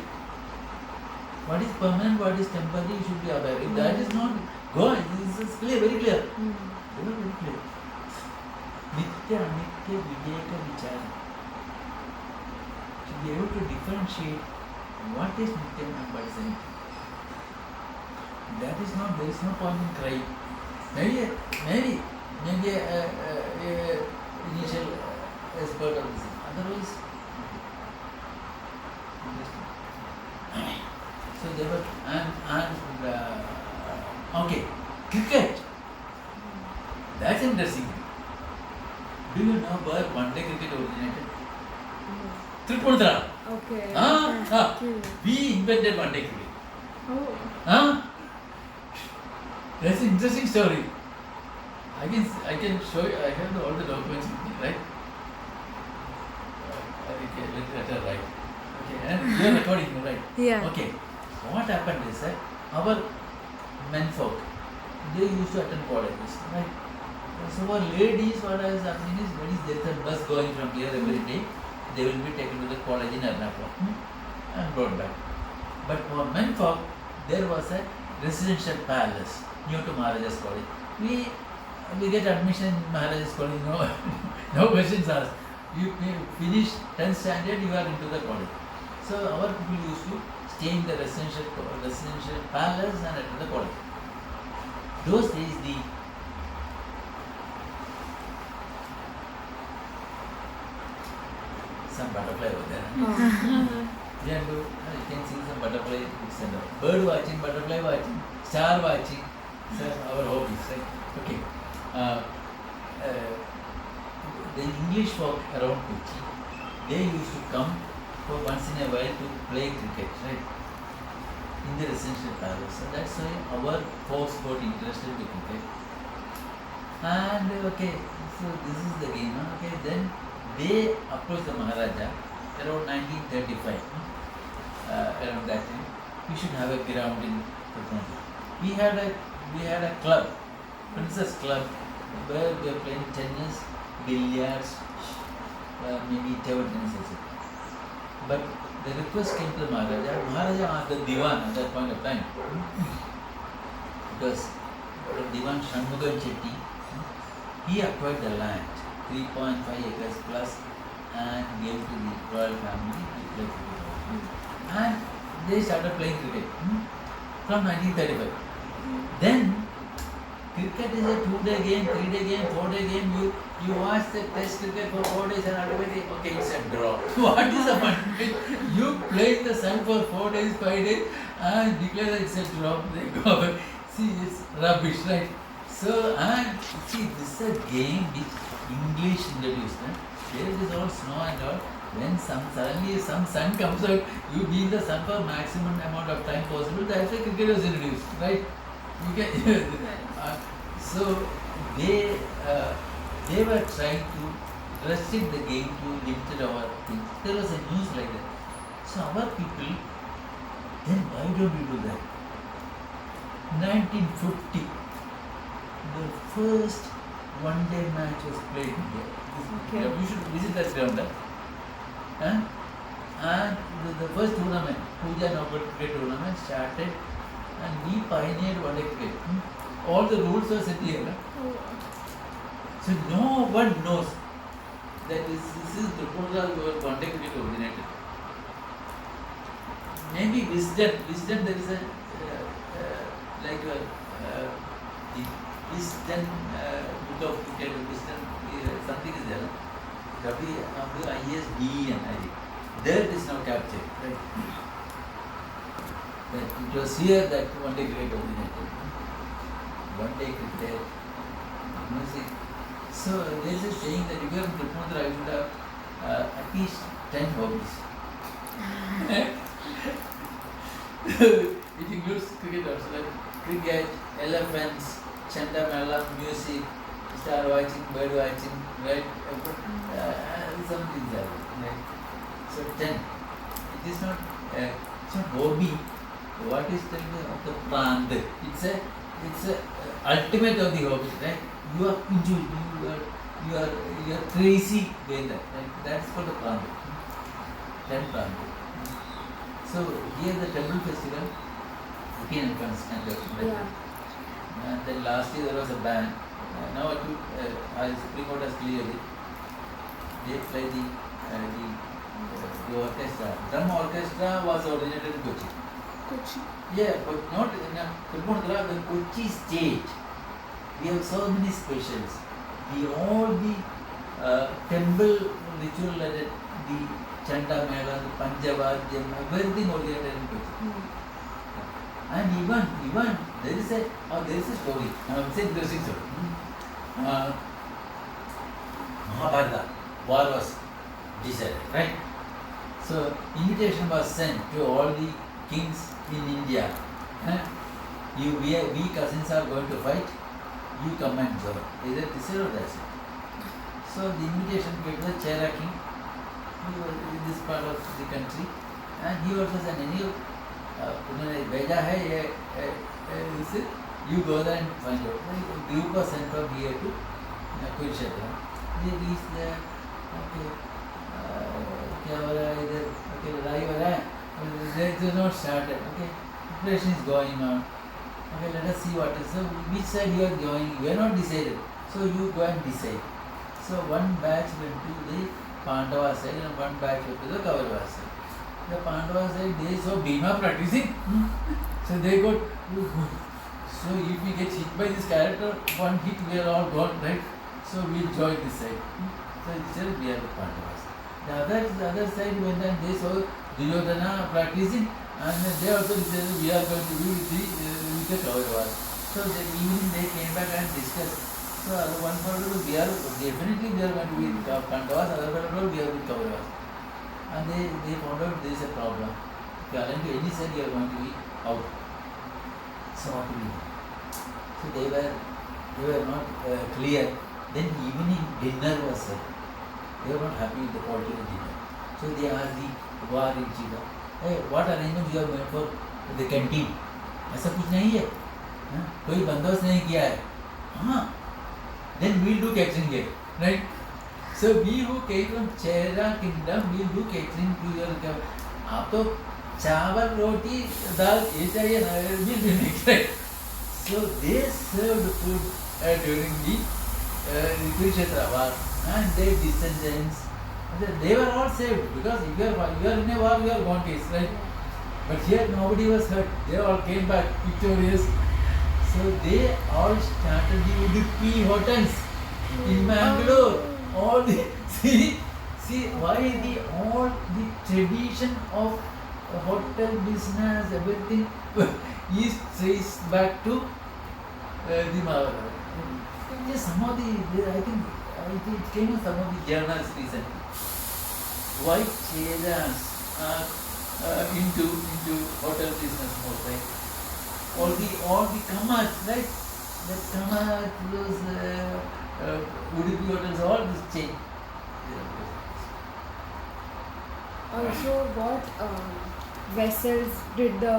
What is permanent, what is temporary, you should be aware. If that is not gone, this is clear, very clear. Very clear. Nitya Anitya Viveka Vicharam. To be able to differentiate what is Nitya and what is Anitya. That is not, there is no point in crying. Maybe initial expert of this. Otherwise, so they were, okay, cricket. That's interesting. Do you know where one-day cricket originated? Tripundra. Okay. We invented one-day cricket. Oh. That's an interesting story. I can show you. I have all the documents with me, right? Okay, let her write. Okay, and you're recording, right? Yeah. Okay. What happened is that our menfolk, they used to attend colleges, right? So for ladies, what is happening is, there is a bus going from here every day. They will be taken to the college in Ernakulam and brought back. But for menfolk, there was a residential palace near to Maharaja's College. We get admission in Maharaja's College, no, no questions asked. You finish 10th standard, you are into the college. So our people used to stay in the residential palace and attend the college. Those days, some butterfly over there. Yeah, you can see some butterfly, bird watching, butterfly watching, star watching. Sir, our hobbies, right? Okay. The English folk around Kochi, they used to come for once in a while to play cricket, right? In the residential palace. So that's why our folks got interested in cricket. And okay, so this is the game. Okay, then they approached the Maharaja around 1935. Around that time, we should have a ground in Kathmandu. We had a club, Princess Club, where we were playing tennis, billiards, maybe table tennis also. But the request came to the Maharaja. Maharaja asked the Diwan at that point of time, because Diwan Shanmugam Chetty, he acquired the land, 3.5 acres plus, and gave to the royal family to play cricket. And they started playing cricket from 1935. Then cricket is a 2-day game, 3-day game, 4-day game. You watch the test cricket for 4 days and automatically, okay, it's a draw. What is the point? You play in the sun for 4 days, 5 days and declare that it's a draw. They go away. See, it's rubbish, right? So, and see, this is a game which English introduced. There it is all snow and all. When suddenly some sun comes out, you be in the sun for maximum amount of time possible. That's why cricket was introduced, right? You can, so they were trying to restrict the game to limited hour things. There was a news like that. So our people, then why don't we do that? 1950, the first one-day match was played here. Okay. You should visit that ground. And the first tournament, Puja Noble Cricket Tournament, started, and we pioneered one-day cricket. All the rules were set here. So no one knows that this is Tripura one-day cricket originated. Maybe Wisden there is a like the Wisden book of cricket, Wisden something is there. WISDEN, I think. There it is now captured. Right? That it was here that one-day cricket originated. One-day cricket, music. So there is a saying that if you are in Tripura, I should have at least 10 hobbies. It includes cricket also, like cricket, elephants, Chandamela, music, star watching, bird watching, right? Some things are there, right? So 10. It is not hobby. What is the prand? It's a ultimate of the hobby, right? You are into it. You are crazy with that. Right? That's for the prand. 10 prand. So here the temple festival, European influence. Yeah. And then last year there was a ban. Now Supreme Court has cleared it. They play the orchestra. Drum orchestra was originated in Kochi. Kochi. Yeah, but not in Tripura, the Kochi state. We have so many specials. All the temple ritual, like the Chanda Mela, the Panjavadyam, everything originated in Kochi. And even there is a story. It's an interesting story. Mahabharata war was decided, right? So invitation was sent to all the kings in India. We cousins are going to fight. You come and join. Either this or that. So the invitation came to the Chera king. he was in this part of the country, and he also said, "Any तुम्हें भेजा है ये इसे you go there and find out." Like, a group was sent from here to Kurukshetra. They reached there. Okay, क्या हो रहा है इधर? Okay, लड़ाई हो रहा है. They do not started. Okay, preparation is going on. Okay, let us see what is. So which side you are going? We are not decided. So you go and decide. So one batch went to the Pandava side and one batch went to the Kaurava side. The Pandava side, they saw Bhima practicing. So they got, so if we get hit by this character, one hit we are all gone, right? So we'll join this side. So it said we are the Pandavas. The other side went and they saw Duryodhana practicing, and they also decided we are going to be with the Kauravas. So the evening they came back and discussed. So one part of we are definitely we are going to be with Pandavas, other part of we are with Kauravas. And they found out there is a problem. If you are going to any side, you are going to be out. So what to do? So they were not clear. Then evening dinner was set. They were not happy with the quality of dinner. So they asked the war in Chiba, "Hey, what arrangement you have made for the canteen?" ऐसा कुछ नहीं है, कोई बंदोबस्त नहीं किया है. हाँ, then we'll do catering here, right? So we who came from Chera kingdom will do catering to your kingdom. आप तो चावल रोटी दाल ये चाहिए ना, will be mixed, right? So they served food during the Kurukshetra war, and their descendants, they were all saved, because if you are in a war, you are gone case, right? But here nobody was hurt. They all came back victorious. So they all started the Udupi hotels in Mangalore. All the see why all the tradition of hotel business, everything is traced back to the Mahabharata. Yes, some of the I think it came in some of the journals recently. Why Cheras are into hotel business most, right? All the Kamas, right? The Kamas was Udupi hotels, all this chain. Also, what vessels did the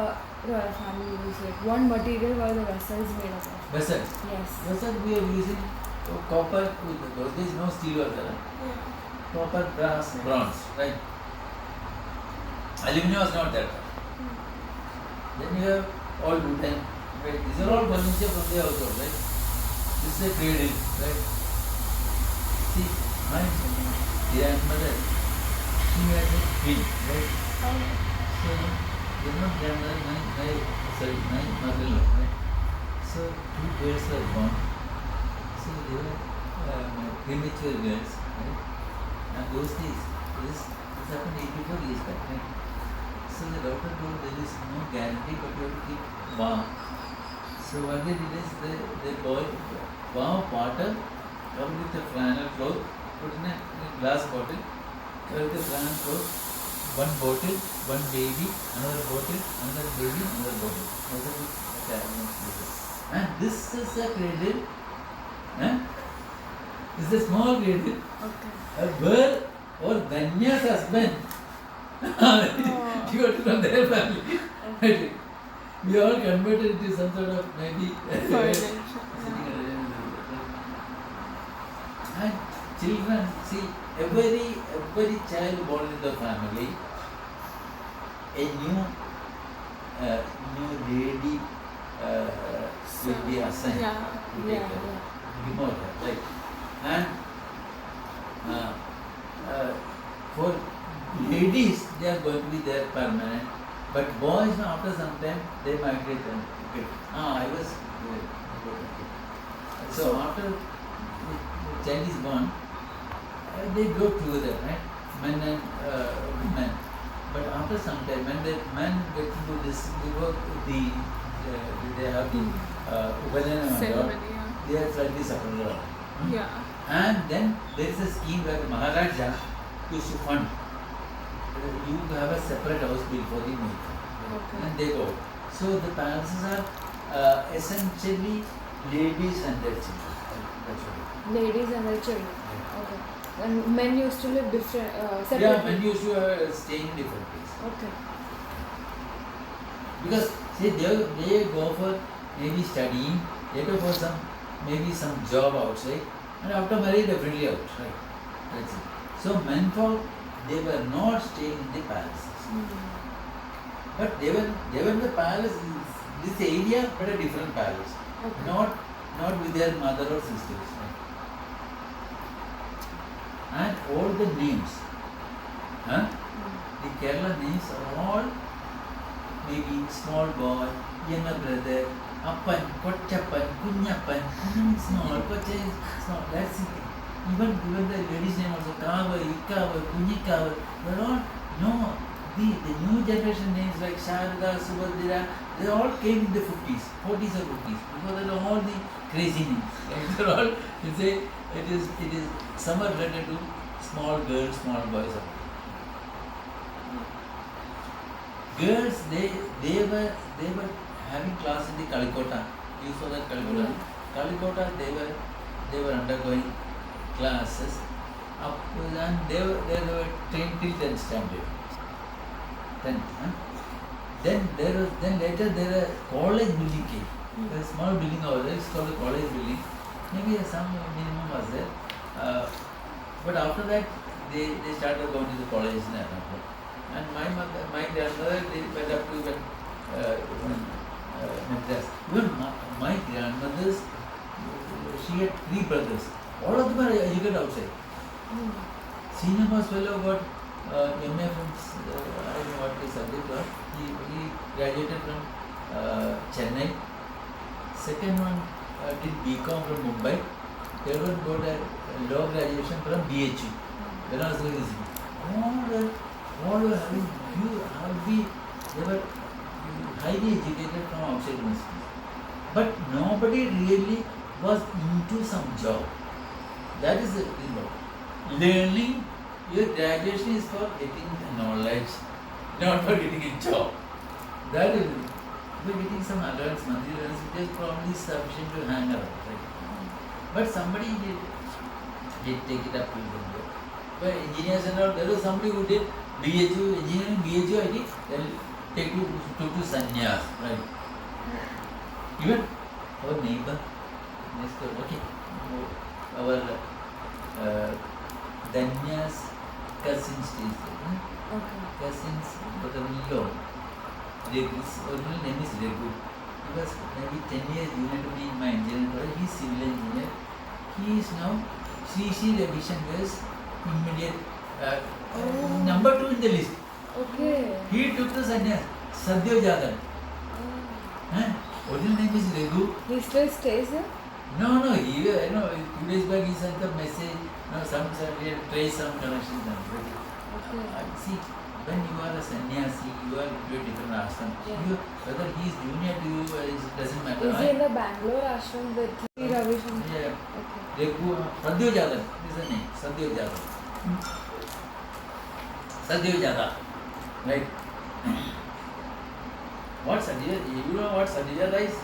royal family use? Like, what material were the vessels made up of? Vessels. Yes. Vessels we are using copper. Those days no steel was there. Copper, brass, bronze, right? Aluminum was not there. Then you have all wooden. Right? These are all furniture from the household, right? This is a cradle, right? See, my grandmother, she had a tree, right? So, my grandmother, my mother-in-law, right? So, 2 girls were born. So, they were premature girls, right? And those days, this happened 84 years back, right? So, the doctor told there is no guarantee, but you have to keep warm. So what they did is they boiled warm water, covered with a flannel cloth, put in a glass bottle, covered with a flannel cloth, one bottle, one baby, another bottle, another baby, another bottle. And this is a cradle, this is a small cradle. Okay. A girl or Danya's husband, he got it from their family. Right? We all converted into some sort of maybe and children, see, every child born in the family, a new lady will be assigned to take care. Remote, right? And for ladies, they are going to be there permanent. But boys, now after some time, they migrate and get. I was. So after the child is born, they go together, right? Men and women. But after some time, when the men get into this, they have to Ceremony, they are slightly separate. yeah. And then there is a scheme where Maharaja used to fund. You have a separate house built for the maid. Okay. And they go. So the palaces are essentially ladies and their children. That's what it is. Ladies and their children. Yeah. Okay. And men used to live different, Yeah, separately. men used to stay in different places. Okay. Because say they go for maybe studying, they go for some job outside, and after marriage definitely out, right? That's it. So men folk, they were not staying in the palaces. But they were in the palace, this area, but a different palace. Okay. Not with their mother or sisters. Right? And all the names, the Kerala names are all maybe small boy, younger brother, Appan, Kochappan, Kunyappan, small, Kocha is small, that's it. Even the lady's name also, Kava, Ikava, Kunyikava, they're all, no, the new generation names like Sharada, Subhadra, they all came in the 40s or 50s. Because they are all the crazy names. Right? They're all, it is somewhat related to small girls, small boys. Girls, they were having class in the Kalikota. You saw that Kalikota. Yeah. Kalikota, they were undergoing classes. Up and they were trained till 10th standard. Then later there a college building came. A small building over there. It's called a college building. Maybe some minimum was there. But after that, they started going to the college in Ernakulam. And my grandmother, they went up to Madras. Even my grandmother's, she had 3 brothers. All of them are educated outside. Senior most fellow got MA from, I don't know what the subject was. He graduated from Chennai. Second one did BCom from Mumbai. Third one got a law graduation from BHU, Banaras University. All were having they were highly educated from outside universities. But nobody really was into some job. That is the thing. Learning, your graduation is for getting knowledge, not for getting a job. That is it. You are getting some allowance, monthly allowance, which is probably sufficient to hang around. Right? But somebody did take it up to them. But engineers and all, there was somebody who did BHU, engineering, BHU, I think, they'll took to sannyas, right? Even our neighbor, next door, okay, our Danya's cousin stays there. Okay. Cousins, brother-in-law, his original name is Raghu. He was maybe 10 years junior to me in my engineering college. He is civil engineer. He is now CC revision was immediate number 2 in the list. Okay. He took the sannyas, Sadhyo Jadan. Original name is Raghu. He still stays there? No, he, 2 days back he sent a message, we had traced some connections and Okay. see, when you are a sannyasi, you are into a different ashram. Yeah. Whether he is junior to you, it doesn't matter. Is he in the Bangalore ashram with Ravi Shankar? Yeah. Okay. Sadhyo Jadan is the name. Sadhyo Jadan. Sadhyo Jadan. Right. What Sadhyo? You know what Sadhyo Jadan is?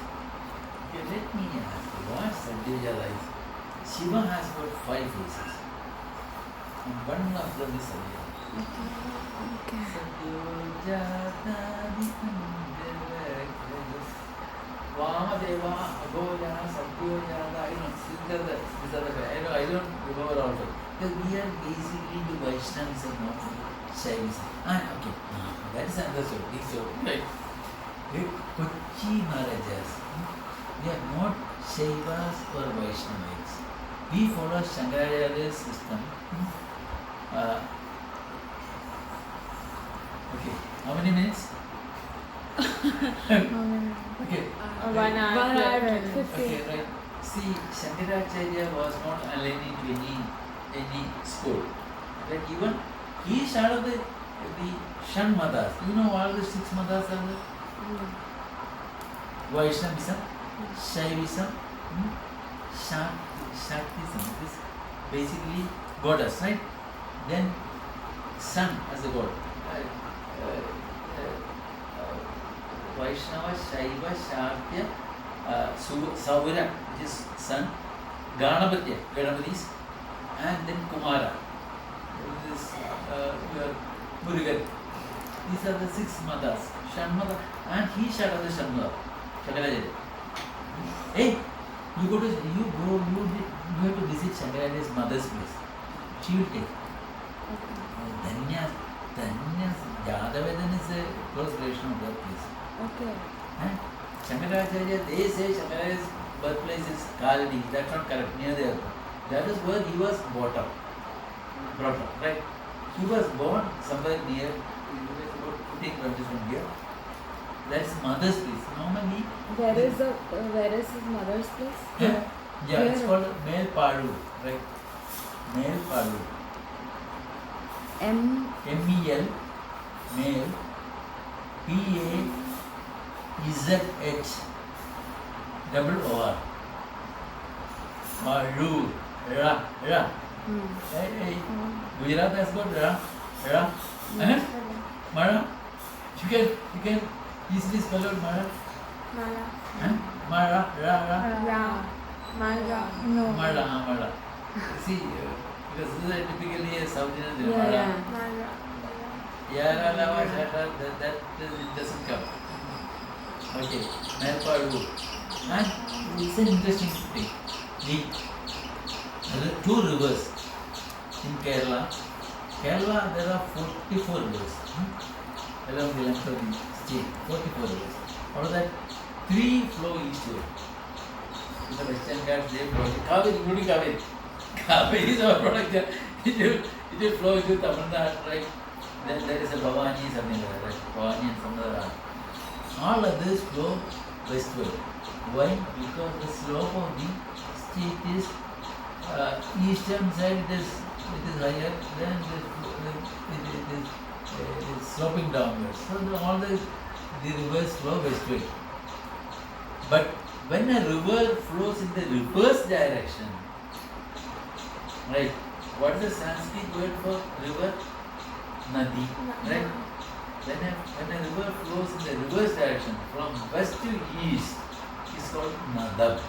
Okay, let me ask you, what Sadhyo Jadan is? Shiva has got 5 faces. And one of them is Sadhyo. Okay. Sadhyo Jadan Vamadeva, Agoja, Sadhyo Jadan. I don't remember also. Because we are basically into Vaishnavas and not Shaivis. Okay. That is understood. Right. Kochi Maharajas. We are not Shaivas or Vaishnavas. We follow Shankaracharya's system. Okay. How many minutes? Okay. 1 hour. 1 hour, 12. 15. Okay, right. See, Shankaracharya was not aligned into any school. Like even he started the Shan Madas. You know all the 6 Madas are there? Vaishnavism, Shaivism, Shaktism. This is basically goddess, right? Then sun as a god. Vaishnava, Shaiva, Shakya, Saura, which is sun, Ganapatya, Ganapatis, and then Kumara. This your Murugan. These are the 6 mothers. Shanmada, and he shut up the Shanmada. Shankaracharya. Hey, you have to visit Shankaracharya's mother's place. She will take. Dhanyas, Jadavedan is a close relation of that place. Okay. Shankaracharya, they say Shankaracharya's birthplace is Kalani. That's not correct, near the airport. That is where he was brought up, right? He was born somewhere near, about 15 kilometers from here. That's mother's place. Normally, Where is his mother's place? yeah, it's called Mel Padu, right? Mel Padu. M-E-L, Mel, P-A-Z-H, double O-R. Padu, Ra. Hey, Gujarat has got Ra. Mara. You can easily spell out Mara. Mara, Ra. No. Mara. See, because this is typically a South Indian name. Mara. Yara, Lava, Shata, that doesn't come. Okay, Melpadu. And it's an interesting thing. There are 2 rivers in Kerala. Kerala, there are 44 rivers. Along the length of the state, 44 rivers. Out of that, 3 flow eastward. In the Western Ghats, they flow. Kaveri, including Kaveri. Kaveri is our product. It will flow into Tamil Nadu, right? Then there is a Bhavani, something like that, right? Bhavani and some other. All others flow westward. Why? Because the slope of the state is eastern side it is higher, then it is sloping downwards. So all the rivers flow westward. But when a river flows in the reverse direction, right? What is the Sanskrit word for river? Nadi, right? When a river flows in the reverse direction from west to east, it's called Nadab.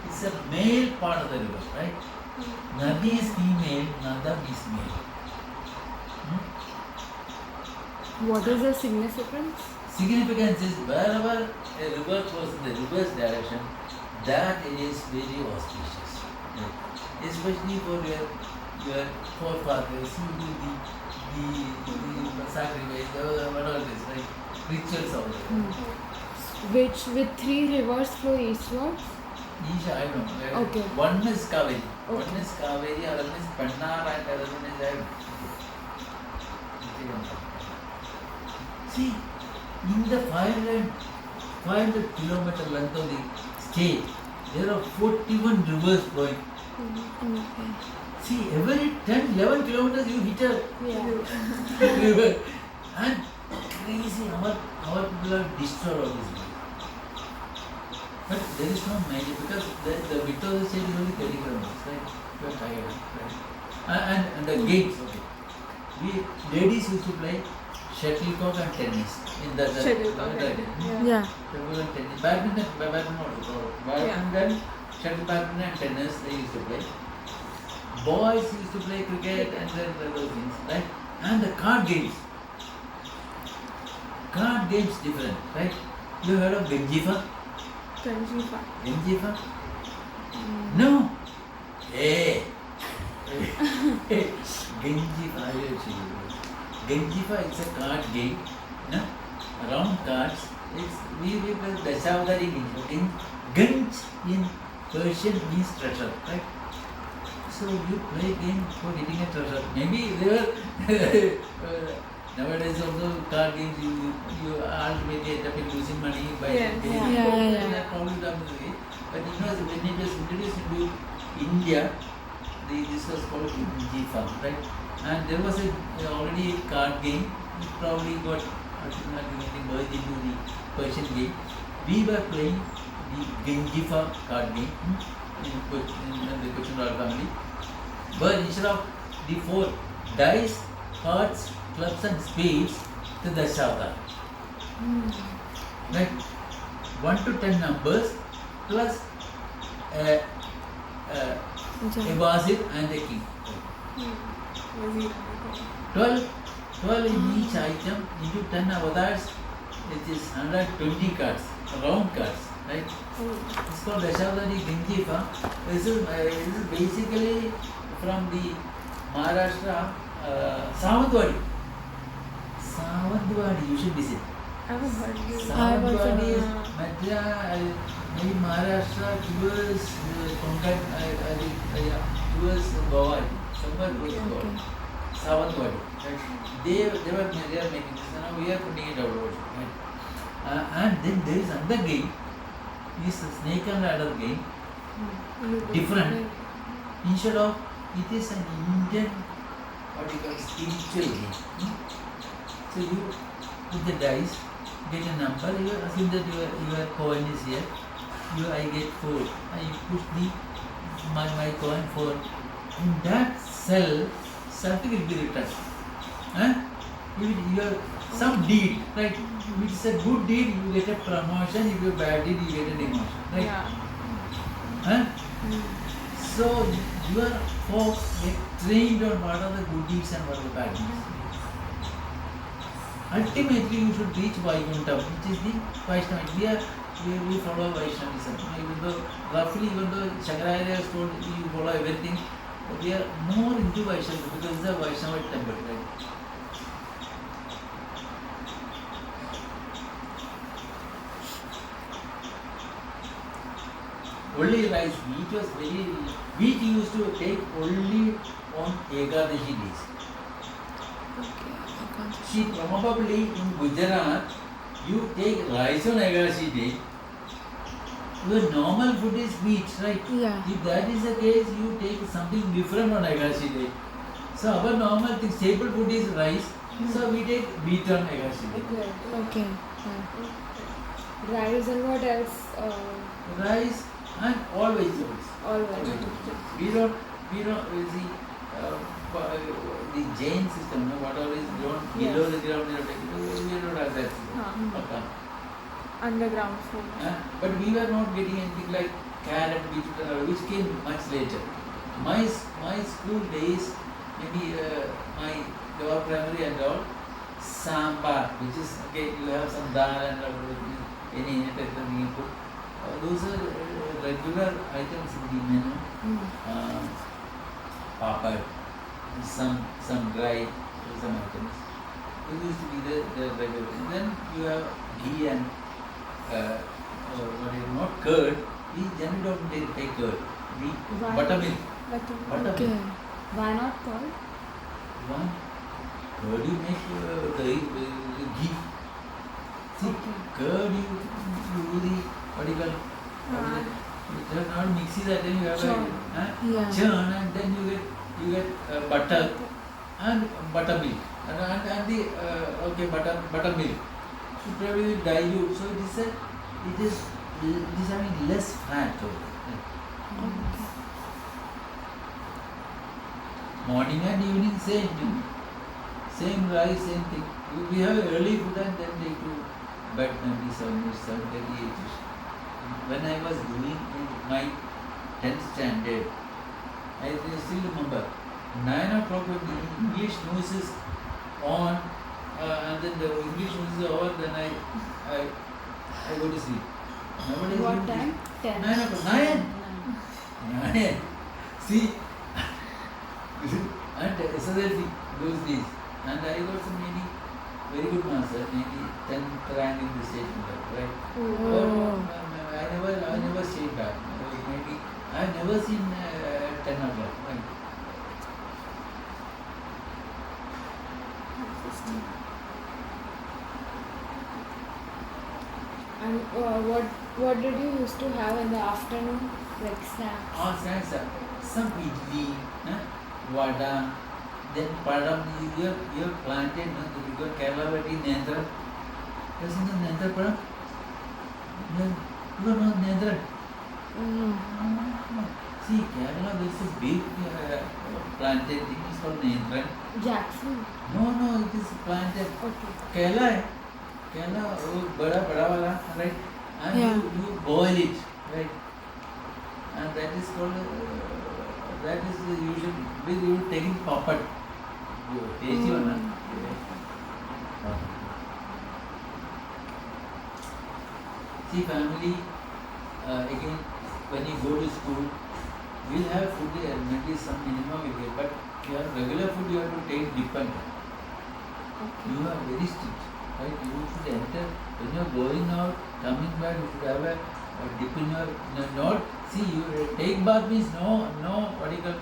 It's a male part of the river, right? Nadi is female, Nadab is male. What is the significance? Significance is wherever a river flows in the reverse direction, that is very auspicious. Right? Especially for your forefathers who do the sacrifice, whatever it is, right? Rituals of it. Which with 3 rivers flow eastwards? Isha, I don't know. Okay. One is Kaveri. Okay. One is Kaveri, other one is Pannar, and other one is I don't know. See, in the 500 kilometer length of the state, there are 41 rivers flowing. Okay. See, every 10, 11 kilometers you hit a Yeah. river. And crazy, our people are destroyed all this. But there is no magic because the width of the state is only 30 kilometers, right? You are tired, right? And the games, okay. Ladies used to play shuttlecock and tennis in the Shuttlecock, Yeah. Shuttlecock and tennis. Badminton also. Badminton, shuttle badminton and tennis they used to play. Boys used to play cricket and then those things, right? And the card games. Card games different, right? You heard of Genjifa? Genjifa? No. Hey. Genjifa, I will show you. Genjifa is a card game. No? Round cards. We play Dashavdari Genjifa. Ganj in Persian means treasure, right? So you play game for getting a treasure. Maybe there nowadays also card games you ultimately end up in losing money by getting Yeah. probably done this way. But you know when it was introduced into India, this was called Genjifa, right? And there was already a card game. It probably got ultimately merged into the Persian game. We were playing the Genjifa card game in the Cochin Royal family. But instead of the 4 dice, hearts, clubs and spades, the Dashavdar. Right? 1 to 10 numbers plus Yeah. a wazir and a king. Wazir. 12 in each item into 10 avatars, it is 120 cards, round cards, right? It's called Dashavadari Ginjifa. This is basically from the Maharashtra, Savantwadi. Savantwadi, you should visit. I haven't heard this. Savantwadi is Yeah. Madhya, maybe Maharashtra towards Konkan, towards Goa, somewhere towards Goa. Okay. Savantwadi. Right? They are making this. Now we are putting it out also. Right? And then there is another game. This snake and ladder game. Different. Instead of it is an Indian what you call spiritual game. So you put the dice, get a number. You assume that your coin is here. I get 4. I push my coin 4. In that cell, something will be written. You have some deed, right? If it's a good deed, you get a promotion. If you have bad deed, you get a demotion, right? Yeah. So your folks get trained on what are the good deeds and what are the bad deeds. Ultimately, you should reach Vaikuntha, which is the Vaishnava. We follow Vaishnavism. Even though Shankaracharya has told you follow everything, we are more into Vaishnavism because it's a Vaishnava temple, right? Only rice, wheat used to take only on Ekadashi days. Okay. I can't. See, probably in Gujarat, you take rice on Ekadashi day. Your normal food is wheat, right? Yeah. If that is the case, you take something different on Ekadashi day. So our normal thing, staple food is rice. So we take wheat on Ekadashi day. Okay. Yeah. Rice and what else? Rice and all vegetables. All Vegetables. We don't see the Jain system, whatever is grown below the ground, we don't have that system. Okay. Underground food. But we were not getting anything like carrot, which came much later. My school days, maybe my lower primary and all, sambar, which is okay, you have some dal and any type of thing you put. Those are regular items in the menu. Papad, some dry, some items. It used to be the regular. Then you have ghee and not curd. We generally don't take curd. We Why? buttermilk. Butter. Okay. Why not curd? One curd you make ghee. See, curd you do the what do you call? You have not mixy that, then you have Churn. Yeah. churn, and then you get butter and buttermilk and the buttermilk. So probably dilute. So it is having less fat over it. Okay. Morning and evening same rice, same thing. We have early food and then take to bed 7:30. When I was doing my 10th standard, I still remember 9 o'clock when the English news is on, and then the English news is over, then I go to sleep. Nowadays What you- time? 10. 9 o'clock. 9. See, and SSLC those days, and I got some maybe very good master, maybe 10th rank in the state level, right? Oh. I never stayed back. Maybe I have never seen 10 o'clock. Right? And what did you used to have in the afternoon? Like snacks? All snacks are some idli, vada, then padam. You have planted, you got Kerala variety Nendra. You seen the Nendra padam? You don't know Nendra? See, Kerala, there is a big planted thing, it's called Nendra. Jackfruit. No, it is planted. Okay. Kerala, वो बड़ा वाला, right? And Yeah. you boil it, right? And that is called that is the usual. You will taking puppet. You tasty one, huh? See, family, again, when you go to school, we'll have food there, maybe some minimum we get, but your regular food you have to take dependent. You are very strict, right? You should enter, when you are going out, coming back, you should have a dip in your, not, see, you take bath means no, what do you call,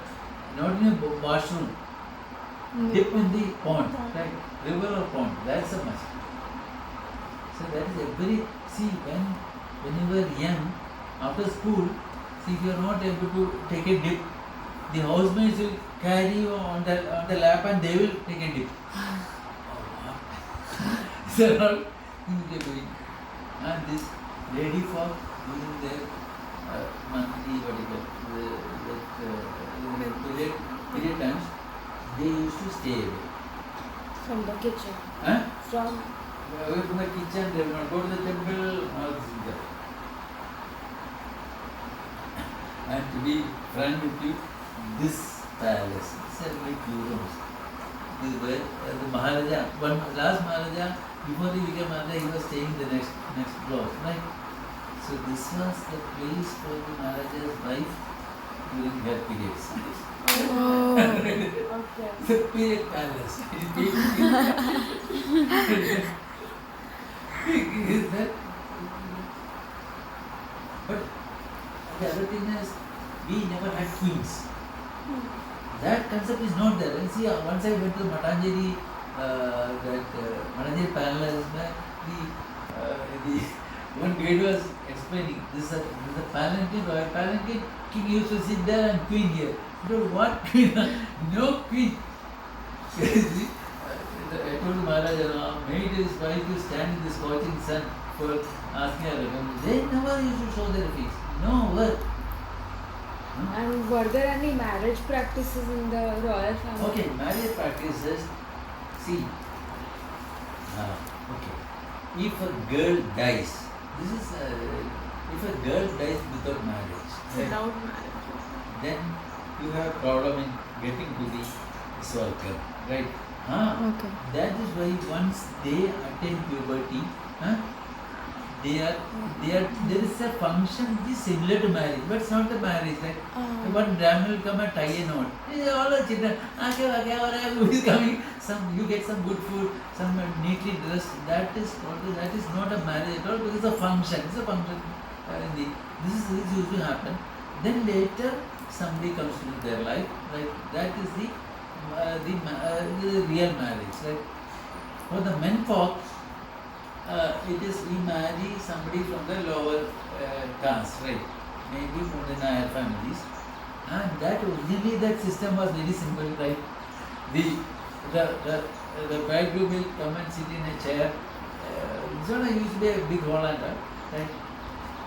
not in a washroom. Dip in the pond, right? River or pond, that's a must. So that is every, see, when you were young, after school, see, if you are not able to take a dip, the housemates will carry you on the lap and they will take a dip. So all things they are doing. And this lady folk during their monthly, what do you call, period times, they used to stay away. From the kitchen. Huh? From Away from the kitchen, they will not go to the temple, all this is there. And to be frank with you, this palace, these are very few rooms. This is where the Maharaja, one last Maharaja, before he became Maharaja, he was staying in the next floor, right? So this was the place for the Maharaja's wife during her periods. Oh. okay. The period palace. Is that? But the other thing is, we never had queens. That concept is not there. And see, once I went to Matanjeri, Matanjeri Palace, the one guide was explaining this is a palanquin, royal palanquin. King used to sit there and queen here. So what queen? No queen. I told Maharaja, made his wife to stand in the scorching sun for asking her recommendation. They never used to show their face. No word. And were there any marriage practices in the royal family? Okay, marriage practices. See, okay. If a girl dies, this is if a girl dies without marriage, right, Without marriage. then you have problem in getting to the circle, right? Okay. That is why once they attain puberty, there is a function which is similar to marriage, but it's not the marriage. Like one Brahmin will come and tie a knot. All the children, who is coming? You get some good food, some neatly dressed. That is not a marriage at all, because it's a function. It's a function. This used to happen. Then later somebody comes into their life. Right? That is the real marriage. Right? For the men folk, it is we marry somebody from the lower caste, right? Maybe from the Nair families, and that originally that system was very simple, right? The bridegroom will come and sit in a chair. It's not usually a big hall and all, right?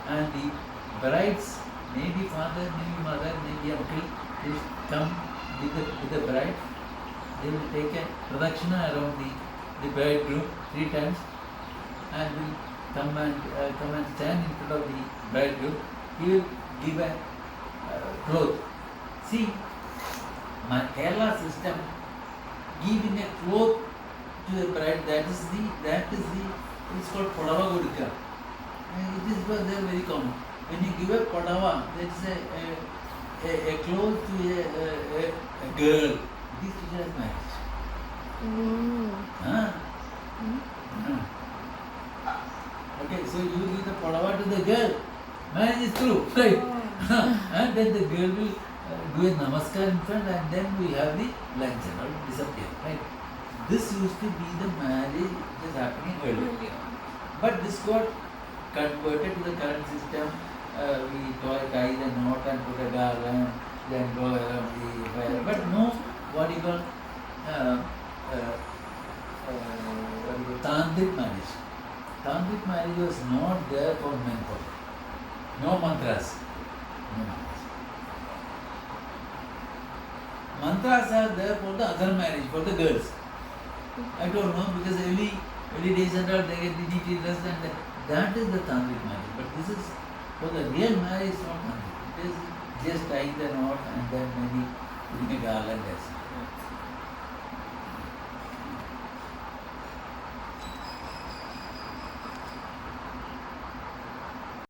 And the brides, maybe father, maybe mother, maybe uncle, will come with the bride. They will take a pradakshina around the bridegroom 3 times. And will come and stand in front of the bridegroom. He will give a cloth. See, my Kerala system, giving a cloth to the bride, that is it's called Podava Gudika. It is very common. When you give a Podava, that's a cloth to a girl. This is just marriage. Okay, so you give the Podava to the girl. Marriage is through, right? And then the girl will do a namaskar in front, and then we have the lunch and all disappear, right? This used to be the marriage which was happening earlier. But this got converted to the current system. We tie the knot and put a garland, then go around the fire. But no, what you call tantric marriage. Tantric marriage was not there for men. No mantras. No mantras. Mantras are there for the other marriage, for the girls. I don't know, because early days and all, they get the neatly dressed, and that is the tantric marriage. But this is for the real marriage, not tantric. It is Just tie the knot and then maybe putting a garland as.